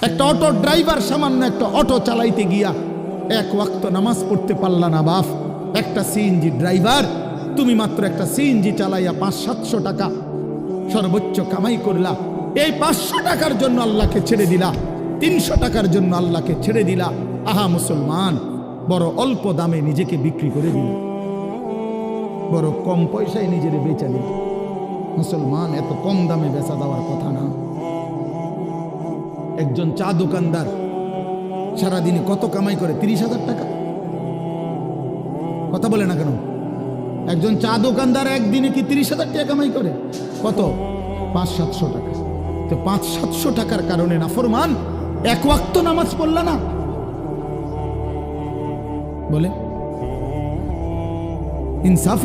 একটা auto driver সামান্য একটা অটো চালাইতে গিয়া এক ওয়াক্ত নামাজ পড়তে পারলা না বাপ। একটা সিএনজি ড্রাইভার, তুমি মাত্র একটা সিএনজি চালাইয়া 500-700 টাকা সর্বোচ্চ কামাই করলা। এই 500 টাকার জন্য আল্লাহকে ছেড়ে দিলা, 300 টাকার জন্য আল্লাহকে ছেড়ে দিলা। আহা মুসলমান, বড় অল্প দামে নিজেকে বিক্রি করে দিল, বড় কম পয়সায় নিজের বেচা দিল। মুসলমান, এত কম দামে বেচা দেওয়ার কথা না। একজন চা দোকানদার সারাদিনে কত কামাই করে? 30,000 টাকা। কথা বলে না কেন? একজন চা দোকানদার একদিনে কি 30,000 টাকা কামাই করে? কত? 500-700 টাকা। তো 500-700 টাকার কারণে নাফরমান এক ওয়াক্ত নামাজ পড়লা না? বলে ইনসাফ?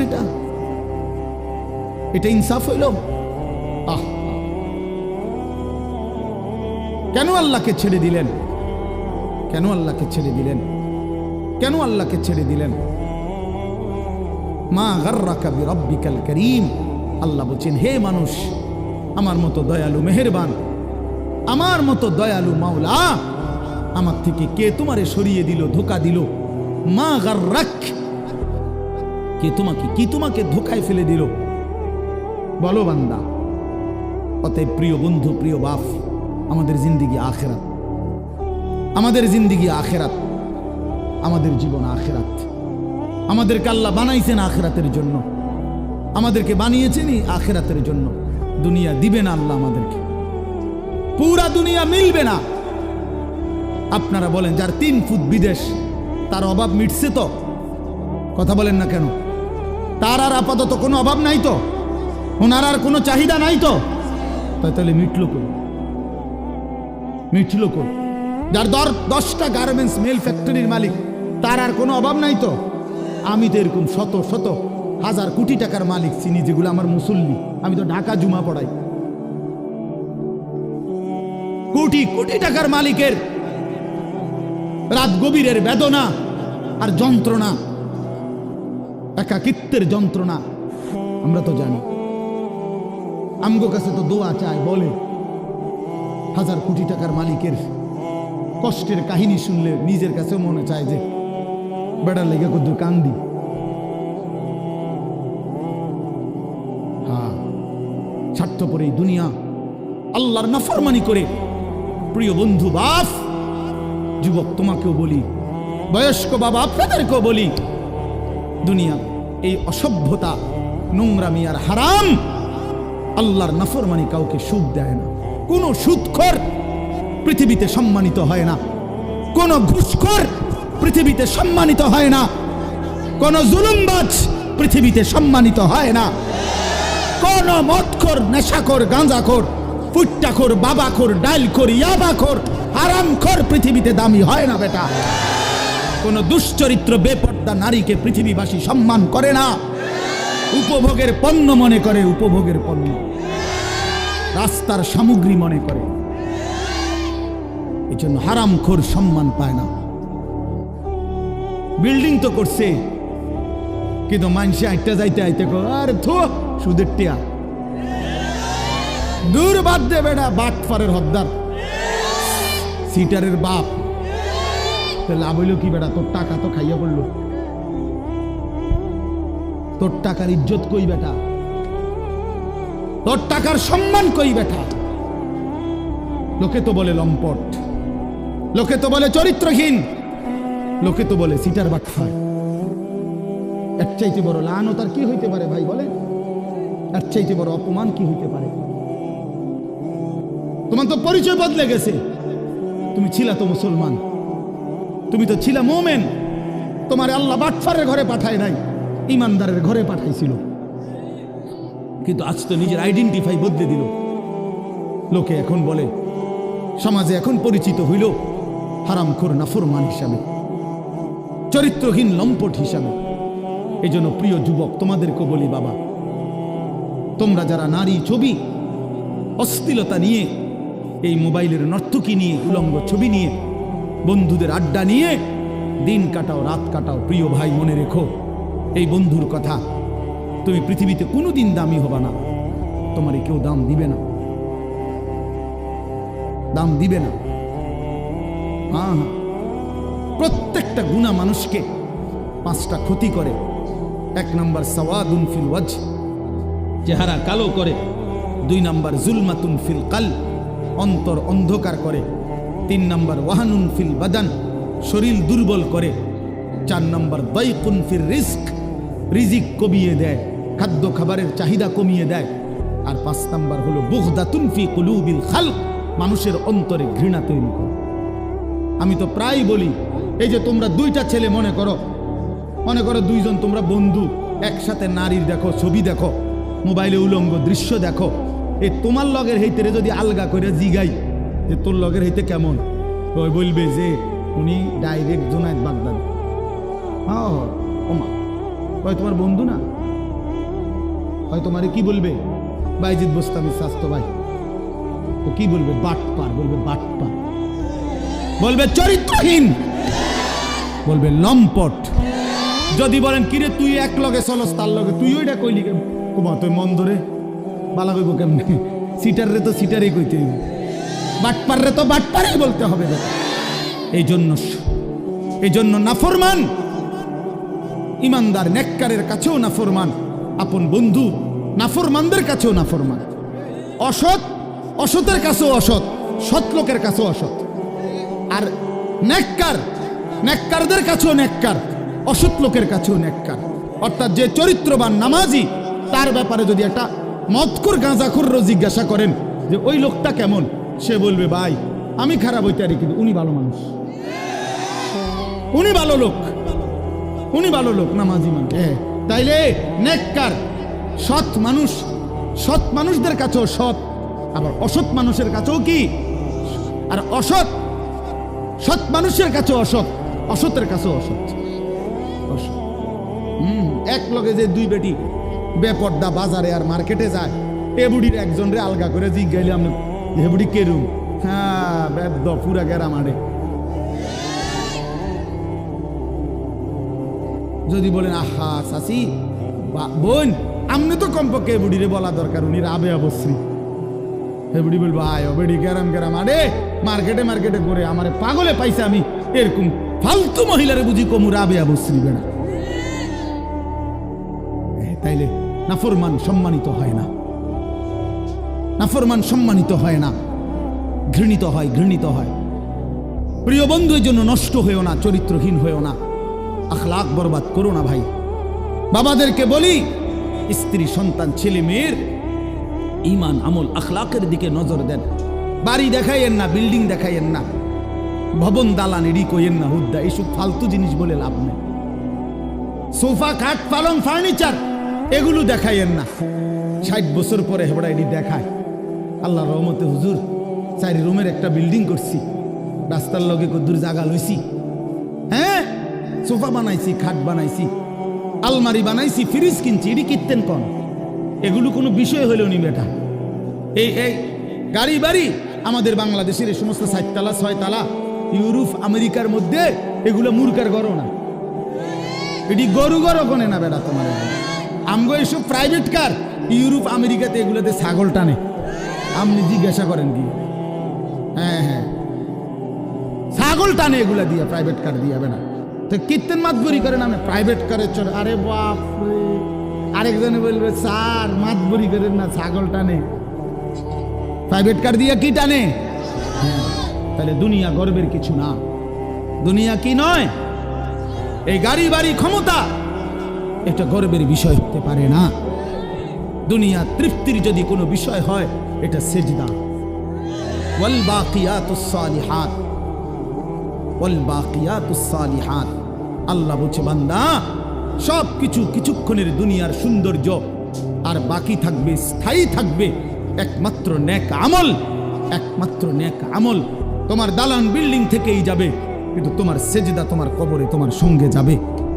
এটা ইনসাফ হইল? আহ, কেন আল্লাহকে ছেড়ে দিলেন? কেন আল্লাহকে ছেড়ে দিলেন? কেন আল্লাহকে ছেড়ে দিলেন? মা গাররাকা বিরাব্বিকাল কারীম। আল্লাহ বলছেন, হে মানুষ, আমার মতো দয়ালু মেহেরবান, আমার মতো দয়ালু মাওলা, আমার থেকে কে তোমারে সরিয়ে দিল, ধোঁকা দিল? মা গাররাক, কে তোমাকে, কি তোমাকে ধোঁকায় ফেলে দিল? বলো বান্দা। অতএব প্রিয় বন্ধু, প্রিয় বাপ, আমাদের জিন্দিগি আখেরাত, আমাদের জিন্দিগি আখেরাত, আমাদের জীবন আখেরাত। আমাদেরকে আল্লাহ বানাইছেন আখেরাতের জন্য, আমাদেরকে বানিয়েছেনই আখেরাতের জন্য। দুনিয়া দিবে না আল্লাহ আমাদেরকে, পুরা দুনিয়া মিলবে না। আপনারা বলেন, যার 3 ফুট বিদেশ, তার অভাব মিটছে তো? কথা বলেন না কেন? তার আর আপাতত কোনো অভাব নাই তো? ওনার আর কোনো চাহিদা নাই তো? তাহলে মিটলো কই? মিটলো কই? যার 10টা গার্মেন্টস মেল ফ্যাক্টরির মালিক, তার আর কোনো অভাব নাই তো? আমি তো এরকম শত শত হাজার কোটি টাকার মালিক চিনি, যেগুলো আমার মুসল্লি। আমি তো ঢাকা জুমা পড়াই। কোটি কোটি টাকার মালিকের রাত গভীরের বেদনা আর যন্ত্রণা, একাকিত্বের যন্ত্রণা আমরা তো জানি। আমগো কাছে তো দোয়া চায়, বলে হাজার কোটি টাকার মালিকের কষ্টের কাহিনী শুনলে নিজের কাছে মনে চায় যে বেড়ার লেগে কত কান্দি। হ্যাঁ, স্বার্থপর এই দুনিয়া, আল্লাহর নাফরমানি করে। প্রিয় বন্ধু, বাপ, যুবক তোমাকেও বলি, বয়স্ক বাবা আপনাদেরকেও বলি, দুনিয়া এই অসভ্যতা, নোংরামি আর হারাম, আল্লাহর নাফরমানি কাউকে সুখ দেয় না। কোন সুদখোর পৃথিবীতে সম্মানিত হয় না, কোন ঘুষখোর পৃথিবীতে সম্মানিত হয় না, কোন জুলুমবাজ পৃথিবীতে সম্মানিত হয় না, কোন মদখোর, নেশাখোর, গাঁজাখোর, ফুট্টাখোর, বাবাখোর, ডাইলখোর, ইয়াবাখোর, হারামখোর পৃথিবীতে দামি হয় না বেটা। কোন দুশ্চরিত্র বেপর্দা নারীকে পৃথিবীবাসী সম্মান করে না, উপভোগের পণ্য মনে করে, উপভোগের পণ্য, রাস্তার সামগ্রী মনে করে। এই জন্য হারামখোর সম্মান পায় না। বিল্ডিং তো করছে, কিন্তু মানুষে আইটা যাইতে আইতে আর থো সুদের টিয়া, দূর বাদ দে বেটা, বাটফারের হদ্দার, সিটারের বাপ। লাভ হইল কি বেটা? তোর টাকা তো খাইয়া পড়লো, তোর টাকার ইজ্জত কই বেটা? তোর টাকার সম্মান কই বেটা? লোকে তো বলে লম্পট, লোকে তো বলে চরিত্রহীন, লোকে তো বলে সিটার বাটফার। এর চাইতে বড় লানত আর কি হইতে পারে ভাই? বলে এর চাইতে বড় অপমান কি হইতে পারে? তোমার তো পরিচয় বদলে গেছে। তুমি ছিলা তো মুসলমান, তুমি তো ছিলা মোমেন। তোমার আল্লাহ বাটফারের ঘরে পাঠায় নাই, ইমানদারের ঘরে পাঠাইছিল। কিন্তু আজ তো নিজের আইডেন্টিফাই বদলে দিল। লোকে এখন বলে, সমাজে এখন পরিচিত হইল হারামখোর, নাফরমান হিসাবে, চরিত্রহীন, লম্পট হিসাবে। এই জন্য প্রিয় যুবক, তোমাদেরকে বলি, বাবা, তোমরা যারা নারী ছবি, অশ্লীলতা নিয়ে, এই মোবাইলের নর্তকী নিয়ে, উলঙ্গ ছবি নিয়ে, বন্ধুদের আড্ডা নিয়ে দিন কাটাও, রাত কাটাও, প্রিয় ভাই, মনে রেখো এই বন্ধুর কথা, তুমি পৃথিবীতে কোনোদিন দামি হবা না। তোমার কেউ দাম দিবে না, দাম দিবে না। হ্যাঁ, প্রত্যেকটা গুনাহ মানুষকে 5টা ক্ষতি করে। 1 নাম্বার সাওয়াদুন ফিল ওয়াজহ, চেহারা কালো করে। 2 নাম্বার জুলমাতুন ফিল কালব, অন্তর অন্ধকার করে। 3 নাম্বার ওয়াহানুন ফিল বাদান, শরীর দুর্বল করে। 4 নাম্বার দাইকুন ফির রিজক, রিজিক কমিয়ে দেয়, খাদ্য খাবারের চাহিদা কমিয়ে দেয়। আর 5 নাম্বার হলো বুগদাতুন ফি কুলুবিল খালক, মানুষের অন্তরে ঘৃণা তৈরি করে। আমি তো প্রায় বলি, এই যে তোমরা 2টা ছেলে মনে করো 2জন তোমরা বন্ধু, একসাথে নারীর দেখো, ছবি দেখো, মোবাইলে উলঙ্গ দৃশ্য দেখো। এই তোমার লগের হইতে যদি আলগা করে জিগাই যে তোর লগের হইতে কেমন, ওই বলবে যে উনি ডাইরেক্ট জোনায়েদ বাগদাদ। হ্যাঁ ওমা, ওই তোমার বন্ধু না, হয় তোমারে কি বলবে? বাইজিদ বোস্তামি স্বাস্থ্য ভাই। ও কি বলবে? বাটপার বলবে, বাটপার বলবে, চরিত্রহীন বলবে, লম্পট। যদি বলেন কিরে তুই এক লগে চলস, তার লগে তুই ওইটা কইলি কুমা তুই মন ধরে বালা কইব কেমনে? সিটার রে তো সিটারই কইতে হইব, বাটপার রে তো বাটপারই বলতে হবে। এই জন্য নাফরমান ইমানদার নেককারের কাছেও নাফরমান, আপন বন্ধু নাফরমানদের কাছেও নাফরমান, অসতের কাছেও অসৎ, সৎ লোকের কাছেও অসৎ। আর নেককারদের কাছেও নেককার, অসৎ লোকের কাছেও নেককার। অর্থাৎ যে চরিত্রবান নামাজি, তার ব্যাপারে যদি একটা মদখোর গাঁজাখোরও জিজ্ঞাসা করেন যে ওই লোকটা কেমন, সে বলবে ভাই আমি খারাপ হইতে পারি কিন্তু উনি ভালো মানুষ, উনি ভালো লোক নামাজি মানুষ। তাইলে নেককার সৎ মানুষদের কাছেও সৎ, আবার অসৎ মানুষের কাছেও কি? আর সৎ মানুষের কাছেও অসৎ, অসতের কাছেও অসৎ। এক লগে যে 2 বেটি বেপর্দা বাজারে আর মার্কেটে যায়, এ বুড়ির একজন রে আলগা করে জিজ্ঞাইলে আপনি এ বুড়ি কেরুম? হ্যাঁ বেদ্য পুরা গেরা মারে। যদি বলেন আহা চাচি বোন, আমনে তো কমপক্ষে এ বুড়িরে বলা দরকার, উনি রাবে অবশ্রী। এ বুড়ি বলবো আয় বেড়ি গেরাম আরে মার্কেটে করে আমারে পাগলে পাইছে, আমি এরকম ফালতু মহিলারে বুঝি কমু রাবে অবশ্রী বেড়া। তাইলে নাফরমান সম্মানিত হয় না, নাফরমান সম্মানিত হয় না, ঘৃণিত হয়। প্রিয় বন্ধু, এই জন্য নষ্ট হয়েও না, চরিত্রহীন হয়েও না, আখলাক বরবাদ করো না ভাই। বাবাদেরকে বলি, স্ত্রী সন্তান ছেলে মেয়ের ঈমান আমল আখলাকের দিকে নজর দেন। বাড়ি দেখাইয়েন না, বিল্ডিং দেখাইয়েন না, ভবন দালান এডি কইয়েন না, হুদ্দা এইসব ফালতু জিনিস বলে লাভ নেই। সোফা খাট পালং ফার্নিচার এগুলো দেখাইয়েন না। 60 বছর পরে হেবড়া এডি দেখায়। আল্লাহর রহমতে হুজুর 4 রুমের একটা বিল্ডিং করছি, রাস্তার লগে কদ্দুর জায়গা লইছি, হ্যাঁ সোফা বানাইছি, খাট বানাইছি, আলমারি বানাইছি, ফ্রিজ কিনছি, এডি কিনতেন কন? এগুলো কোনো বিষয় হইল নি বেটা। এই গাড়ি বাড়ি আমাদের বাংলাদেশের এই সমস্ত 4 তালা 6 তালা ইউরোপ আমেরিকার মধ্যে এগুলো মূর্খার গরো না, এটি গরু কোনে না বেটা তোমার। আমগো এইসব প্রাইভেট কার ইউরোপ আমেরিকাতে এগুলোতে ছাগল টানে, আপনি জিজ্ঞাসা করেন কি? হ্যাঁ ছাগল টানে এগুলা দিয়ে, প্রাইভেট কার দিয়ে বেটা। তো কীর্তন মাতবরি করেন আমি প্রাইভেট কারে চলে, আরে বাপ রে। আরেকজনে বলবে স্যার মাতবরি করেন না, ছাগল টানে, প্রাইভেট কার দিয়ে কি টানে? তাহলে দুনিয়া গর্বের কিছু না, দুনিয়া কি নয়, এই গাড়ি বাড়ি ক্ষমতা এটা গর্বের বিষয় হতে পারে না। দুনিয়া তৃপ্তির যদি কোনো বিষয় হয়, এটা সেজদা। ওয়াল বাকিয়াতুস সালিহাত, ওয়াল বাকিয়াতুস সালিহাত। আল্লাহ বলছে বান্দা সব কিছু কিছুক্ষণের দুনিয়ার সৌন্দর্য, আর বাকি থাকবে, স্থায়ী থাকবে একমাত্র নেক আমল, একমাত্র নেক আমল। তোমার দালান বিল্ডিং থেকেই যাবে, কিন্তু তোমার সেজদা তোমার কবরে তোমার সঙ্গে যাবে।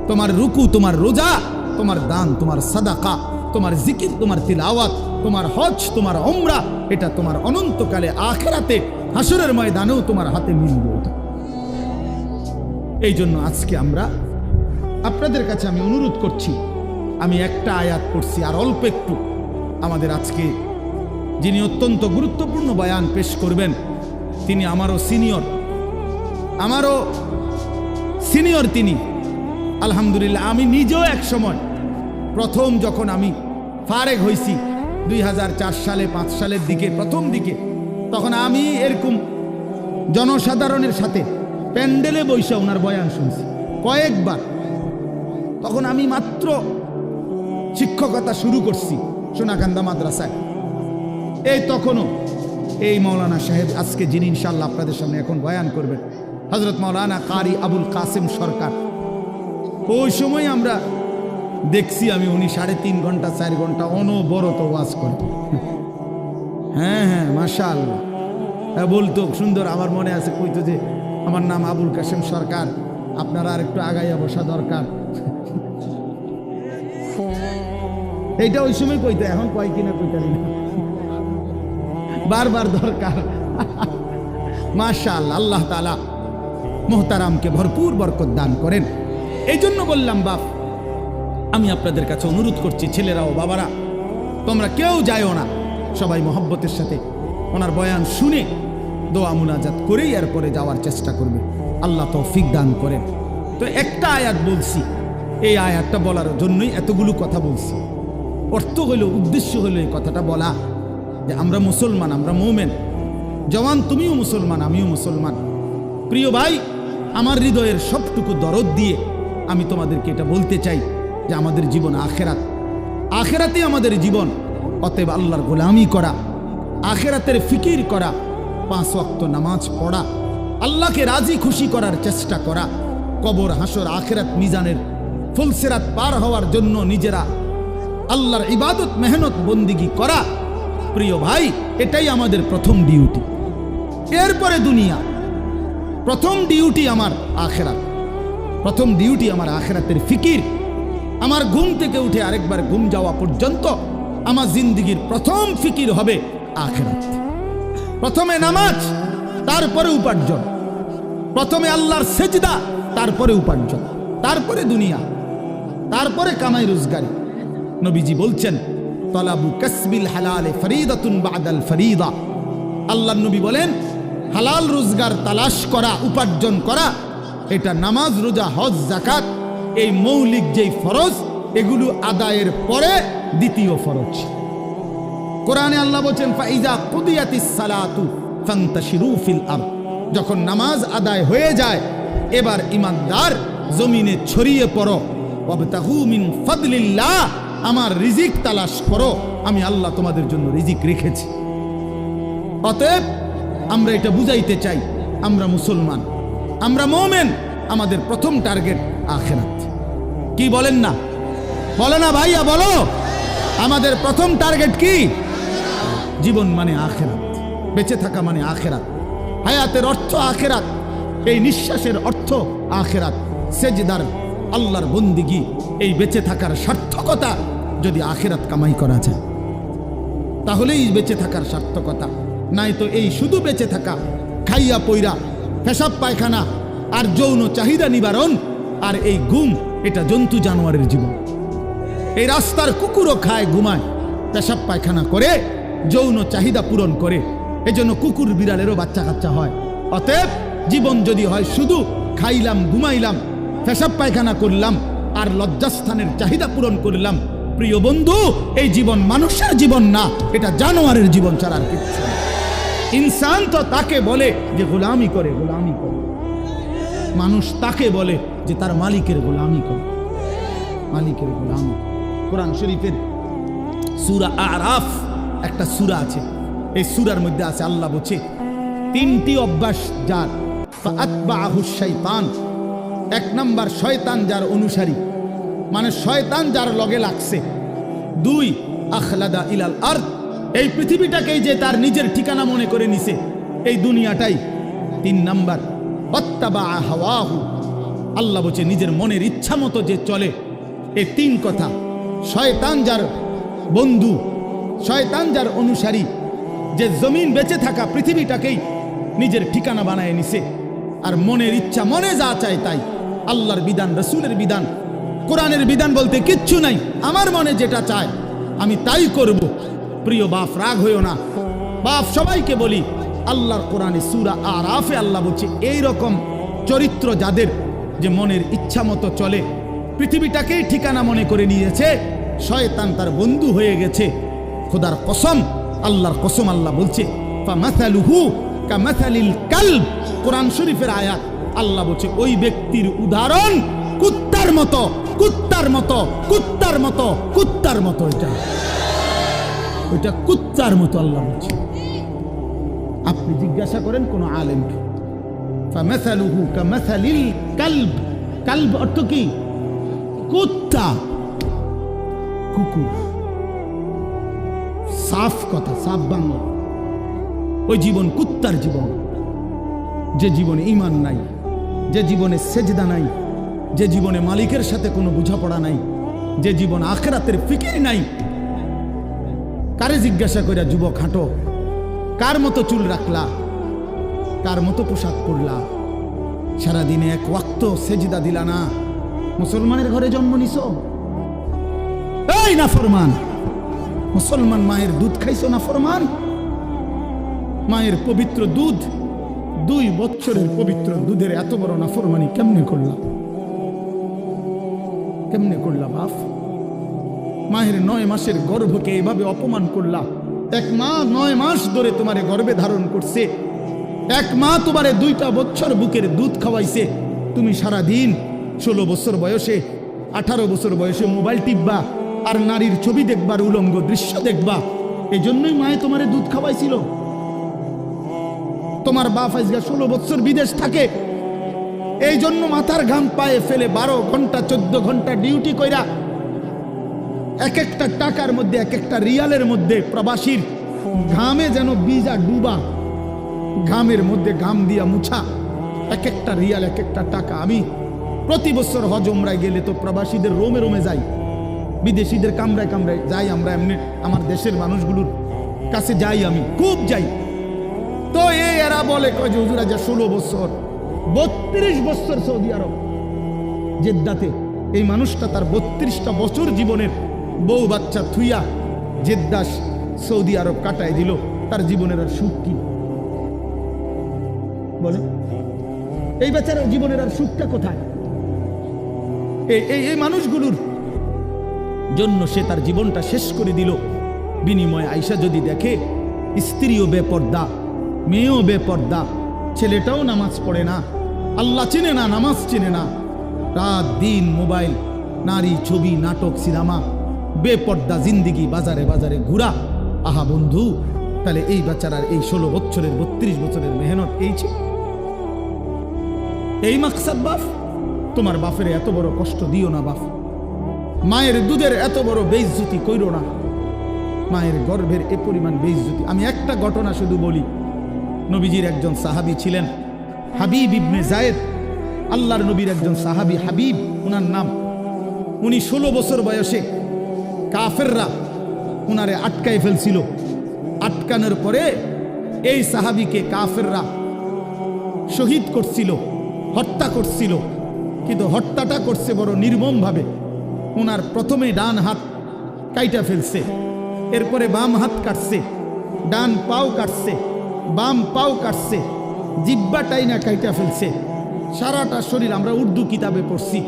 তোমার রুকু, তোমার রোজা, তোমার দান, তোমার সাদাকা, তোমার জিকির, তোমার তিলাওয়াত, তোমার হজ, তোমার উমরা, এটা তোমার অনন্তকালে আখিরাতে হাসরের ময়দানেও তোমার হাতে মিলবে। এই জন্য আজকে আমরা আপনাদের কাছে আমি অনুরোধ করছি, আমি একটা আয়াত পড়ছি আর অল্প একটু। আমাদের আজকে যিনি অত্যন্ত গুরুত্বপূর্ণ বয়ান পেশ করবেন, তিনি আমারও সিনিয়র, আমারও সিনিয়র তিনি, আলহামদুলিল্লাহ। আমি নিজেও এক সময় প্রথম যখন আমি ফারেগ হয়েছি 2004 সালে 5 সালের দিকে, প্রথম দিকে, তখন আমি এরকম জনসাধারণের সাথে প্যান্ডেলে বৈশা ওনার বয়ান শুনছি কয়েকবার। তখন আমি মাত্র শিক্ষকতা শুরু করছি সোনাকান্দা মাদ্রাসায়। এই তখনও এই মৌলানা সাহেব আজকে যিনি ইনশাআল্লাহ আপনাদের সামনে এখন বয়ান করবেন, হযরত মাওলানা কারি আবুল কাসেম সরকার, ওই সময় আমরা দেখছি আমি উনি 3.5 ঘন্টা 4 ঘন্টা অনবরত ওয়াজ করে। হ্যাঁ হ্যাঁ মাশাআল্লাহ বলতো সুন্দর। আমার মনে আছে কইতো যে আমার নাম আবুল কাসেম সরকার, আপনারা আর একটু আগাইয়া বসা দরকার। এইটা ওই সময় কইতো, এখন কয় কিনা কইতালি না, বারবার দরকার। মাশাআল্লাহ, আল্লাহ তাআলা মোহতারামকে ভরপুর বরকত দান করেন। এই জন্য বললাম বাপ, আমি আপনাদের কাছে অনুরোধ করছি, ছেলেরাও বাবারা, তোমরা কেউ যায়ও না, সবাই মহব্বতের সাথে ওনার বয়ান শুনে দোয়া মুনাজাত করেই এরপরে যাওয়ার চেষ্টা করবে। আল্লাহ তৌফিক দান করেন। তো একটা আয়াত বলছি, এই আয়াতটা বলার জন্যই এতগুলো কথা বলছি। অর্থ হলো, উদ্দেশ্য হলো এই কথাটা বলা যে আমরা মুসলমান, আমরা মুমিন। জওয়ান তুমিও মুসলমান, আমিও মুসলমান। প্রিয় ভাই, আমার হৃদয়ের সবটুকু দরদ দিয়ে আমি তোমাদেরকে এটা বলতে চাই যে আমাদের জীবন আখেরাত, আখেরাতে আমাদের জীবন। অতএব আল্লাহর গোলামি করা, আখেরাতের ফিকির করা, 5 ওয়াক্ত নামাজ পড়া, আল্লাহকে রাজি খুশি করার চেষ্টা করা, কবর হাসর আখেরাত মিজানের ফুলসিরাত পার হওয়ার জন্য নিজেরা আল্লাহর ইবাদত মেহনত বন্দিগি করা। প্রিয় ভাই, এটাই আমাদের প্রথম ডিউটি। এরপরে দুনিয়া। প্রথম ডিউটি আমার আখেরাত, প্রথম ডিউটি আমার আখেরাতের ফিকির। আমার ঘুম থেকে উঠে আরেকবার ঘুম যাওয়া পর্যন্ত আমার জিন্দিগির প্রথম ফিকির হবে আখেরাত। প্রথমে নামাজ, তারপরে উপার্জন। প্রথমে আল্লাহর সেজদা, তারপরে উপার্জন, তারপরে দুনিয়া, তারপরে কামাই রোজগারি। নবীজি বলছেন, তলাবু কাসবিল হালালে ফরিদাতুন বাদাল ফরিদা। আল্লাহর নবী বলেন, হালাল রোজগার তালাশ করা, উপার্জন করা, এটা নামাজ, রোজা, হজ, যাকাত, এই মৌলিক যেই ফরজ, এগুলো আদায়ের পরে দ্বিতীয় ফরজ। কোরআনে আল্লাহ বলেন, ফাইজা কুদিয়াতিস সালাতু ফান্তাশিরু ফিল আরদ। যখন নামাজ আদায় হয়ে যায়, এবার ইমানদার জমিনে ছড়িয়ে পড়ো। ওয়াবতাগু মিন ফাদলিল্লাহ, আমার রিজিক তালাশ করো, আমি আল্লাহ তোমাদের জন্য রিজিক রেখেছি। অতএব আমরা এটা বুঝাইতে চাই, আমরা মুসলমান, আমরা মুমিন, আমাদের প্রথম টার্গেট আখিরাত। কি বলেন না? বলো না ভাইয়া, বলো। আমাদের প্রথম টার্গেট কি? জীবন মানে আখিরাত, বেঁচে থাকা মানে আখিরাত, হায়াতের অর্থ আখিরাত, এই নিঃশ্বাসের অর্থ আখিরাত। সেজদার আল্লাহর বন্দিগি, এই বেঁচে থাকার সার্থকতা যদি আখিরাত কামাই করা যায়, তাহলেই বেঁচে থাকার সার্থকতা। নাই তো এই শুধু বেঁচে থাকা, খাইয়া পইরা, পেশাব পায়খানা আর যৌন চাহিদা নিবারণ, আর এই ঘুম, এটা জন্তু জানোয়ারের জীবন। এই রাস্তার কুকুরও খায়, ঘুমায়, পেশাব পায়খানা করে, যৌন চাহিদা পূরণ করে। এজন্য কুকুর বিড়ালেরও বাচ্চা কাচ্চা হয়। অতএব জীবন যদি হয় শুধু খাইলাম, ঘুমাইলাম, পেশাব পায়খানা করলাম আর লজ্জাস্থানের চাহিদা পূরণ করলাম, প্রিয় বন্ধু, এই জীবন মানুষের জীবন না, এটা জানোয়ারের জীবন ছাড়া আর কিছু না। ইনসান তো তাকে বলে যে গোলামি করে, গোলামি করে। মানুষ তাকে বলে যে তার মালিকের গোলামি করে, মালিকের গোলামি। কোরআন শরীফের সূরা আরাফ একটা সূরা আছে, এই সূরার মধ্যে আছে, আল্লাহ বলছে 3টি অভ্যাস যার, ফাআতবাহু শাইতান। 1 নাম্বার, শয়তান যার অনুসারী, মানে শয়তান যার লগে লাগছে। 2, আখলাদা ইলাল আরদ, এই পৃথিবীটাকেই যে তার নিজের ঠিকানা মনে করে নিছে, এই দুনিয়াটাই। 3 নাম্বার, ওয়াত্তাবা হাওয়াহু, আল্লাহ বলছে নিজের মনের ইচ্ছা মতো যে চলে। এই 3 কথা, শয়তান যার বন্ধু, শয়তান যার অনুসারী, যে জমিন বেঁচে থাকা পৃথিবীটাকেই নিজের ঠিকানা বানায় নিছে, আর মনের ইচ্ছা, মনে যা চায় তাই। আল্লাহর বিধান, রাসূলের বিধান, কোরআনের বিধান বলতে কিচ্ছু নাই, আমার মনে যেটা চায় আমি তাই করব। প্রিয় বাপ, রাগ হইও না বাপ, সবাইকে বলি, আল্লাহর কোরআনে সূরা আরাফে আল্লাহ বলছে এইরকম চরিত্র যাদের, যে মনের ইচ্ছা মতো চলে, পৃথিবীটাকেই ঠিকানা মনে করে নিয়েছে, শয়তান তার বন্ধু হয়ে গেছে। খোদার কসম, আল্লাহর কসম, আল্লাহ বলছে ফামাসালুহু কামাসালিল কালব, কোরআন শরীফের আয়াত। আল্লাহ বলছে ওই ব্যক্তির উদাহরণ কুত্তার মতো, কুত্তার মতো, কুত্তার মতো, কুত্তার মতো। ওইটা কুত্তার মতো আল্লাহ বলছে। আপনি জিজ্ঞাসা করেন কোন আলেমকে, ফামাসালুহু কামাসালিল কালব। কালব অর্থ কি? কুত্তা, কুকুর। সাফ কথা, সাফ বাংলা। ওই জীবন কুত্তার জীবন, যে জীবনে ঈমান নাই, যে জীবনে সেজদা নাই, যে জীবনে মালিকের সাথে কোনো বোঝাপড়া নাই, যে জীবন আখিরাতের ফিকির নাই। কারে জিজ্ঞাসা কইরা যুবক হাঁটো, কার মতো চুল রাখলা, কার মতো পোশাক পরলা, সারাদিনে এক ওয়াক্ত সেজদা দিলা না, মুসলমানের ঘরে জন্ম নিছো? এই নাফরমান মুসলমান, মায়ের দুধ খাইছো নাফরমান? মায়ের পবিত্র দুধ, 2 বছরের পবিত্র দুধের এত বড় নাফরমানি কেমনে করলা? কেমনে করলা বাপ? মায়ের 9 মাসের গর্ভকে এভাবে অপমান করলা। এক মা 9 মাস ধরে তোমারে গর্ভে ধারণ করছে, এক মা তোমারে 2টা বছর বুকের দুধ খাওয়াইছে। তুমি সারা দিন 16 বছর বয়সে, 18 বছর বয়সে মোবাইল টিপবা আর নারীর ছবি দেখবার, উলঙ্গ দৃশ্য দেখবা। এই জন্যই মায়ে তোমারে দুধ খাওয়াইছিল। তোমার বাপ আজকে 16 বছর বিদেশ থাকে, এই জন্য মাথার ঘাম পায়ে ফেলে 12 ঘন্টা 14 ঘন্টা ডিউটি কইরা এক একটা টাকার মধ্যে, এক একটা রিয়ালের মধ্যে প্রবাসীর ঘামে যেন বীজা ডুবা, ঘামের মধ্যে ঘাম দিয়া মুছা, এক একটা রিয়াল, এক একটা টাকা। আমি প্রতি বছর হজ উমরায় গেলে তো প্রবাসীদের রোমে রোমে যাই, বিদেশিদের কামরায় কামরায় যাই। আমরা এমনি আমার দেশের মানুষগুলোর কাছে যাই, আমি খুব যাই। তো এরা বলে কয় যে হুজুর আজ 16 বছর, 32 বছর সৌদি আরব জেদ্দাতে। এই মানুষটা তার 32টা বছর জীবনের বউ বাচ্চা থুইয়া জেদ্দা সৌদি আরব কাটায় দিল। তার জীবনের আর সুখ কি বলে? এই বেচারার জীবনের আর সুখটা কোথায়? এই মানুষগুলোর জন্য সে তার জীবনটা শেষ করে দিল। বিনিময়ে আইসা যদি দেখে স্ত্রীও বেপর্দা, মেয়েও বেপর্দা, ছেলেটাও নামাজ পড়ে না, আল্লাহ চিনে না, নামাজ চিনে না, রাত দিন মোবাইল, নারী, ছবি, নাটক, সিনেমা, বেপর্দা জিন্দিগি, বাজারে বাজারে ঘুরা। আহা বন্ধু, তাহলে এই বেচারার এই 16 বছরের 32 বছরের মেহনত এই ছিল, এই মাকসাদ। বাপ, তোমার বাপের এত বড় কষ্ট দিও না বাপ। মায়ের দুধের এত বড় বেইজ্জতি কইরো না, মায়ের গর্ভের এ পরিমাণ বেইজ্জতি। আমি একটা ঘটনা শুধু বলি। নবীজির একজন সাহাবী ছিলেন হাবিব ইবনে যায়েদ, আল্লাহর নবীর একজন সাহাবী হাবিব উনার নাম। উনি 16 বছর বয়সে কাফেররা উনারে আটকায় ফেলছিল। আটকানোর পরে এই সাহাবীকে কাফেররা শহীদ করছিল, হত্যা করছিল। কিন্তু হত্যাটা করছে বড় নির্মমভাবে। উনার প্রথমে ডান হাত কাইটা ফেলছে, এরপরে বাম হাত কাটছে, ডান পাও কাটছে, বাম পাও কাটছে, জিব্বাটাই না কাইটা ফেলছে, সারাটা শরীর। আমরা উর্দু কিতাবে পড়ছি,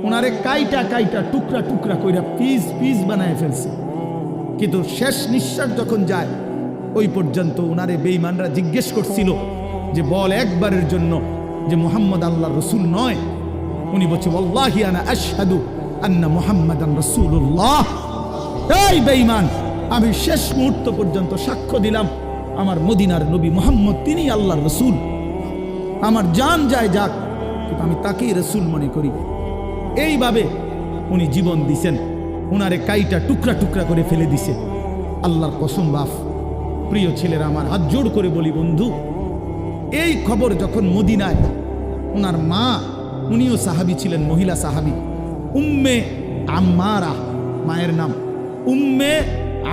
ওনারে কাইটা কাইটা টুকরা টুকরা কইরা পিস পিস বানায় ফেলছে। কিন্তু শেষ নিঃশ্বাস যখন যায়, ওই পর্যন্ত ওনারে বেঈমানরা জিজ্ঞেস করছিল যে বল একবারের জন্য যে মুহাম্মদ আল্লাহর রাসূল নয়। উনি বলছে ওয়াল্লাহি আনা আশহাদু আন্না মুহাম্মাদান রাসূলুল্লাহ। এই বেঈমান, আমি শেষ মুহূর্ত পর্যন্ত সাক্ষ্য দিলাম আমার মদিনার নবী মুহাম্মদ তিনি আল্লাহর রাসূল। আমার জান যায় যাক, কিন্তু আমি তাকেই রাসূল মনে করি। এইভাবে উনি জীবন দিছেন। উনারে কাইটা টুকরা টুকরা করে ফেলে দিছে। আল্লাহর কসম বাপ, প্রিয় ছেলেরা, আমার হাত জোড় করে বলি বন্ধু, এই খবর যখন মদিনায় উনার মা, উনিও সাহাবী ছিলেন, মহিলা সাহাবী, উম্মে আম্মারা মায়ের নাম, উম্মে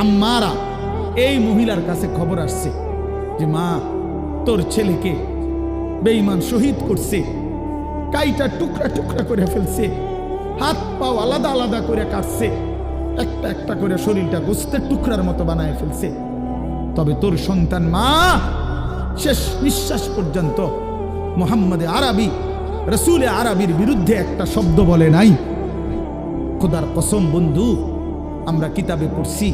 আম্মারা, এই মহিলার কাছে খবর আসছে যে মা, তোর ছেলেকে বেঈমান শহীদ করছে, কাইটা টুকরা টুকরা করে ফেলছে, হাত পাও আলাদা আলাদা করে কাটছে, একটা একটা করে শরীরটা গোস্তের টুকরার মতো বানায় ফেলছে। তবে তোর সন্তান মা শেষ নিঃশ্বাস পর্যন্ত মুহাম্মদে আরবি রসুল আরবির বিরুদ্ধে একটা শব্দ বলে নাই। খোদার কসম বন্ধু, আমরা কিতাবে পড়ছি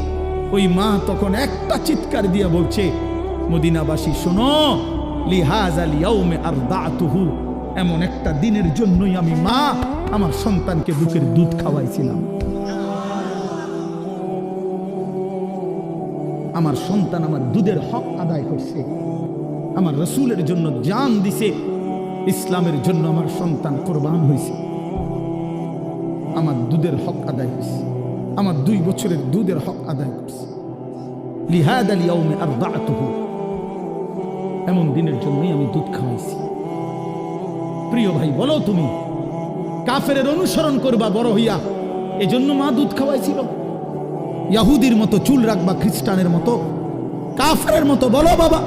ওই মা তখন একটা চিৎকার দিয়ে বলছে, মদিনাবাসী শোনো, লিহাযাল ইয়াউমে আরদাতুহু, এমন একটা দিনের জন্যই আমি মা আমার সন্তানকে বুকের দুধ খাওয়াইছিলাম। আমার সন্তান আমার দুধের হক আদায় করছে, আমার রসুলের জন্য জান দিছে, ইসলামের জন্য আমার সন্তান কোরবান হয়েছে, আমার দুধের হক আদায় হয়েছে, আমার 2 বছরের দুধের হক আদায় করছে। লিহাযাল ইয়াউমে আরদাতুহু, এমন দিনের জন্যই আমি দুধ খাওয়াইছি। প্রিয় ভাই, বলো তুমি কাফেরের অনুসরণ করবা বড় হইয়া, এজন্য মা দুধ খাওয়াইছিল? ইহুদির মতো চুল রাখবা, খ্রিস্টানের মতো, কাফেরের মতো বলো বাবা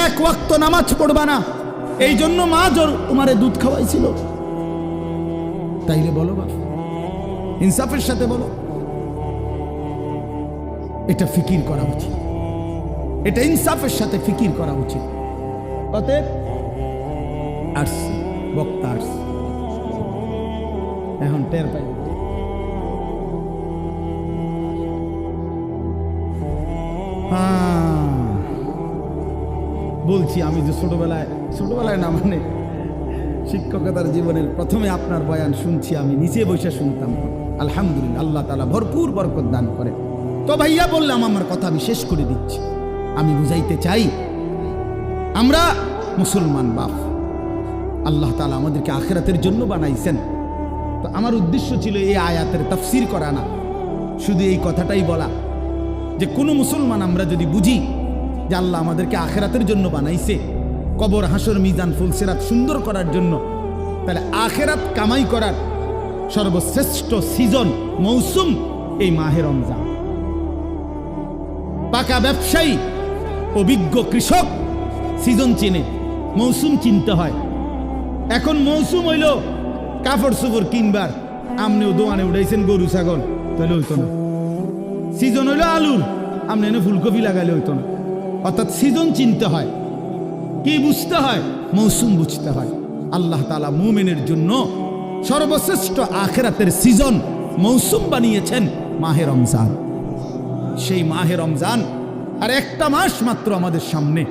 1 ওয়াক্ত নামাজ পড়বা না, এই জন্য মা তোমারে দুধ খাওয়াইছিল? তাইলে বলো বাবা, ইনসাফের সাথে বলো। এটা ফিকির করা উচিত, এটা ইনসাফের সাথে ফিকির করা উচিত। অতএব আসছি, বক্তা আসছি, এখন টের পাই। বলছি আমি যে ছোটবেলায় না, মানে শিক্ষকতার জীবনের প্রথমে আপনার বয়ান শুনছি, আমি নিচে বসে শুনতাম। আলহামদুলিল্লাহ, আল্লাহ তাআলা ভরপুর বরকত দান করে। তো ভাইয়া বললাম, আমার কথা আমি শেষ করে দিচ্ছি। আমি বুঝাইতে চাই, আমরা মুসলমান বাপ, আল্লাহ তাআলা আমাদেরকে আখিরাতের জন্য বানাইছেন। তো আমার উদ্দেশ্য ছিল এই আয়াতের তাফসীর করা না, শুধু এই কথাটাই বলা যে কোনো মুসলমান আমরা যদি বুঝি যে আল্লাহ আমাদেরকে আখিরাতের জন্য বানাইছে, কবর হাসর মিজান ফুলসিরাত সুন্দর করার জন্য, তাহলে আখিরাত কামাই করার সর্বশ্রেষ্ঠ সিজন মৌসুম এই মাহে রমজান। পাকা ব্যবসায়ী, অভিজ্ঞ কৃষক সিজন চিনে, মৌসুম চিনতে হয়। এখন মৌসুম হইল কাপড় চোপড় কিনবার, আমনেও দোকানে উঠাইছেন গরু ছাগল, তাহলে হইতো না। সিজন হইল আলুর, আপনি এনে ফুলকপি লাগাইলে হইতো না। অর্থাৎ সিজন চিনতে হয়। কি বুঝতে হয়? মৌসুম বুঝতে হয়। আল্লাহ তাআলা মুমিনের জন্য সর্বশ্রেষ্ঠ আখিরাতের সিজন মৌসুম বানিয়েছেন মাহে রমজান। সেই মাহে রমজান আর একটা মাস মাত্র আমাদের সামনে,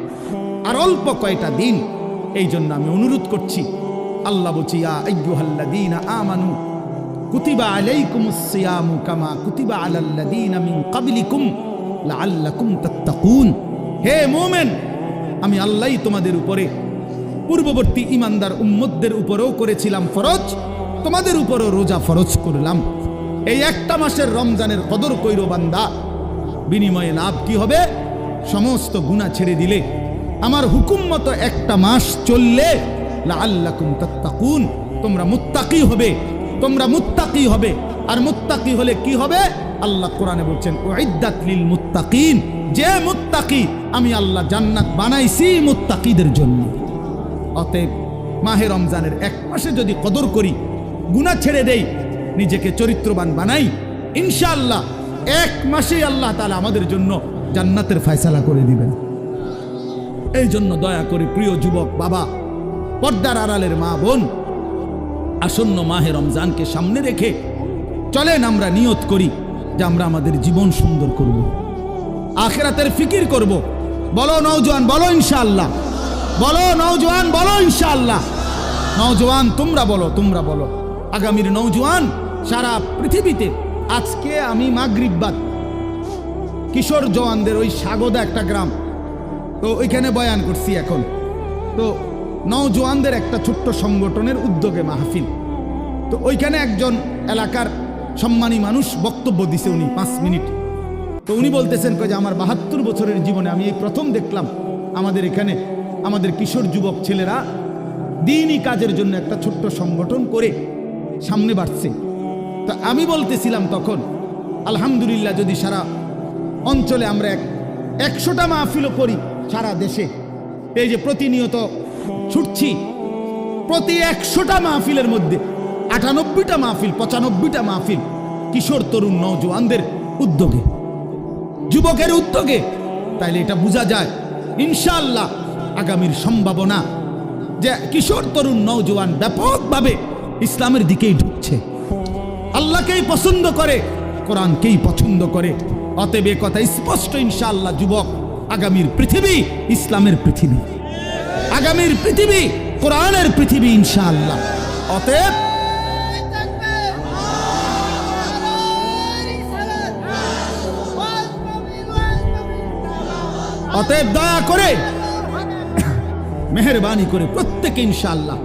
আর অল্প কয়টা দিন। এই জন্য আমি অনুরোধ করছি, আল্লাহ বলছি, ইয়া আইয়ুহাল্লাযীনা আমানু কুতিবা আলাইকুমুস সিয়ামু কামা কুতিবা আলাল্লাযীনা মিন ক্বাবলিকুম লাআল্লাকুম তাত্তাকুন। হে মুমিন, আমি আল্লাহই তোমাদের উপরে পূর্ববর্তী ইমানদার উম্মতদের উপরেও করেছিলাম ফরজ, তোমাদের উপরও রোজা ফরজ করলাম। এই একটা মাসের রমজানের কদর কইরো বান্দা, বিনিময়ে লাভ কি হবে? সমস্ত গুনাহ ছেড়ে দিলে, আমার হুকুম মতো একটা মাস চললে, লাআল্লাকুম তাত্তাকুন, তোমরা মুত্তাকি হবে, তোমরা মুত্তাকি হবে। আর মুত্তাকি হলে কি হবে? আল্লাহ কোরআনে বলছেন, উইদ্দাত লিল মুত্তাকিন, যে মুত্তাকি আমি আল্লাহ জান্নাত বানাইছি মুত্তাকিদের জন্য। অতএব মাহে রমজানের 1 মাসে যদি কদর করি, গুনাহ ছেড়ে দেই, নিজেকে চরিত্রবান বানাই, ইনশাআল্লাহ 1 মাসেই আল্লাহ তাআলা আমাদের জন্য জান্নাতের ফয়সালা করে দিবেন। এই জন্য দয়া করে প্রিয় যুবক বাবা, পর্দার আড়ালের মা বোন, আসন্ন মাহে রমজানকে সামনে রেখে চলেন আমরা নিয়ত করি যে আমরা আমাদের জীবন সুন্দর করব, আখিরাতের ফিকির করব। বলো নওজোয়ান, বলো ইনশাআল্লাহ। বলো নওজোয়ান, বলো ইনশাআল্লাহ। নওজোয়ান তোমরা বলো, তোমরা বলো। আগামীর নওজোয়ান সারা পৃথিবীতে। আজকে আমি মাগরিব বাদ কিশোর জওয়ানদের ওই সাগদা একটা গ্রাম, তো ওইখানে বয়ান করছি। এখন তো নওজোয়ানদের একটা ছোট্ট সংগঠনের উদ্যোগে মাহফিল, তো ওইখানে একজন এলাকার সম্মানী মানুষ বক্তব্য দিছে, উনি 5 মিনিট। তো উনি বলতেছেন যে আমার 72 বছরের জীবনে আমি এই প্রথম দেখলাম আমাদের এখানে আমাদের কিশোর যুবক ছেলেরা দ্বীনি কাজের জন্য একটা ছোট্ট সংগঠন করে সামনে বাড়ছে। তো আমি বলতেছিলাম তখন, আলহামদুলিল্লাহ, যদি সারা অঞ্চলে আমরা 100টা মাহফিলও করি সারা দেশে, এই যে প্রতিনিয়ত ছুটছি, প্রতি 100টা মাহফিলের মধ্যে 98টা মাহফিল, 95টা মাহফিল কিশোর তরুণ নওজোয়ানদের উদ্যোগে, যুবকের উদ্যোগে, তাইলে এটা বোঝা যায় ইনশাআল্লাহ আগামীর সম্ভাবনা যে কিশোর তরুণ নওজোয়ান ব্যাপকভাবে ইসলামের দিকেই ঢুকছে, আল্লাহকেই পছন্দ করে, কোরআনকেই পছন্দ করে। অতএব এ কথা স্পষ্ট ইনশাআল্লাহ যুবক, আগামীর পৃথিবী ইসলামের পৃথিবী, আগামীর পৃথিবী কোরআনের পৃথিবী ইনশাআল্লাহ। অতএব দয়া করে মেহেরবানি করে প্রত্যেকে ইনশাআল্লাহ,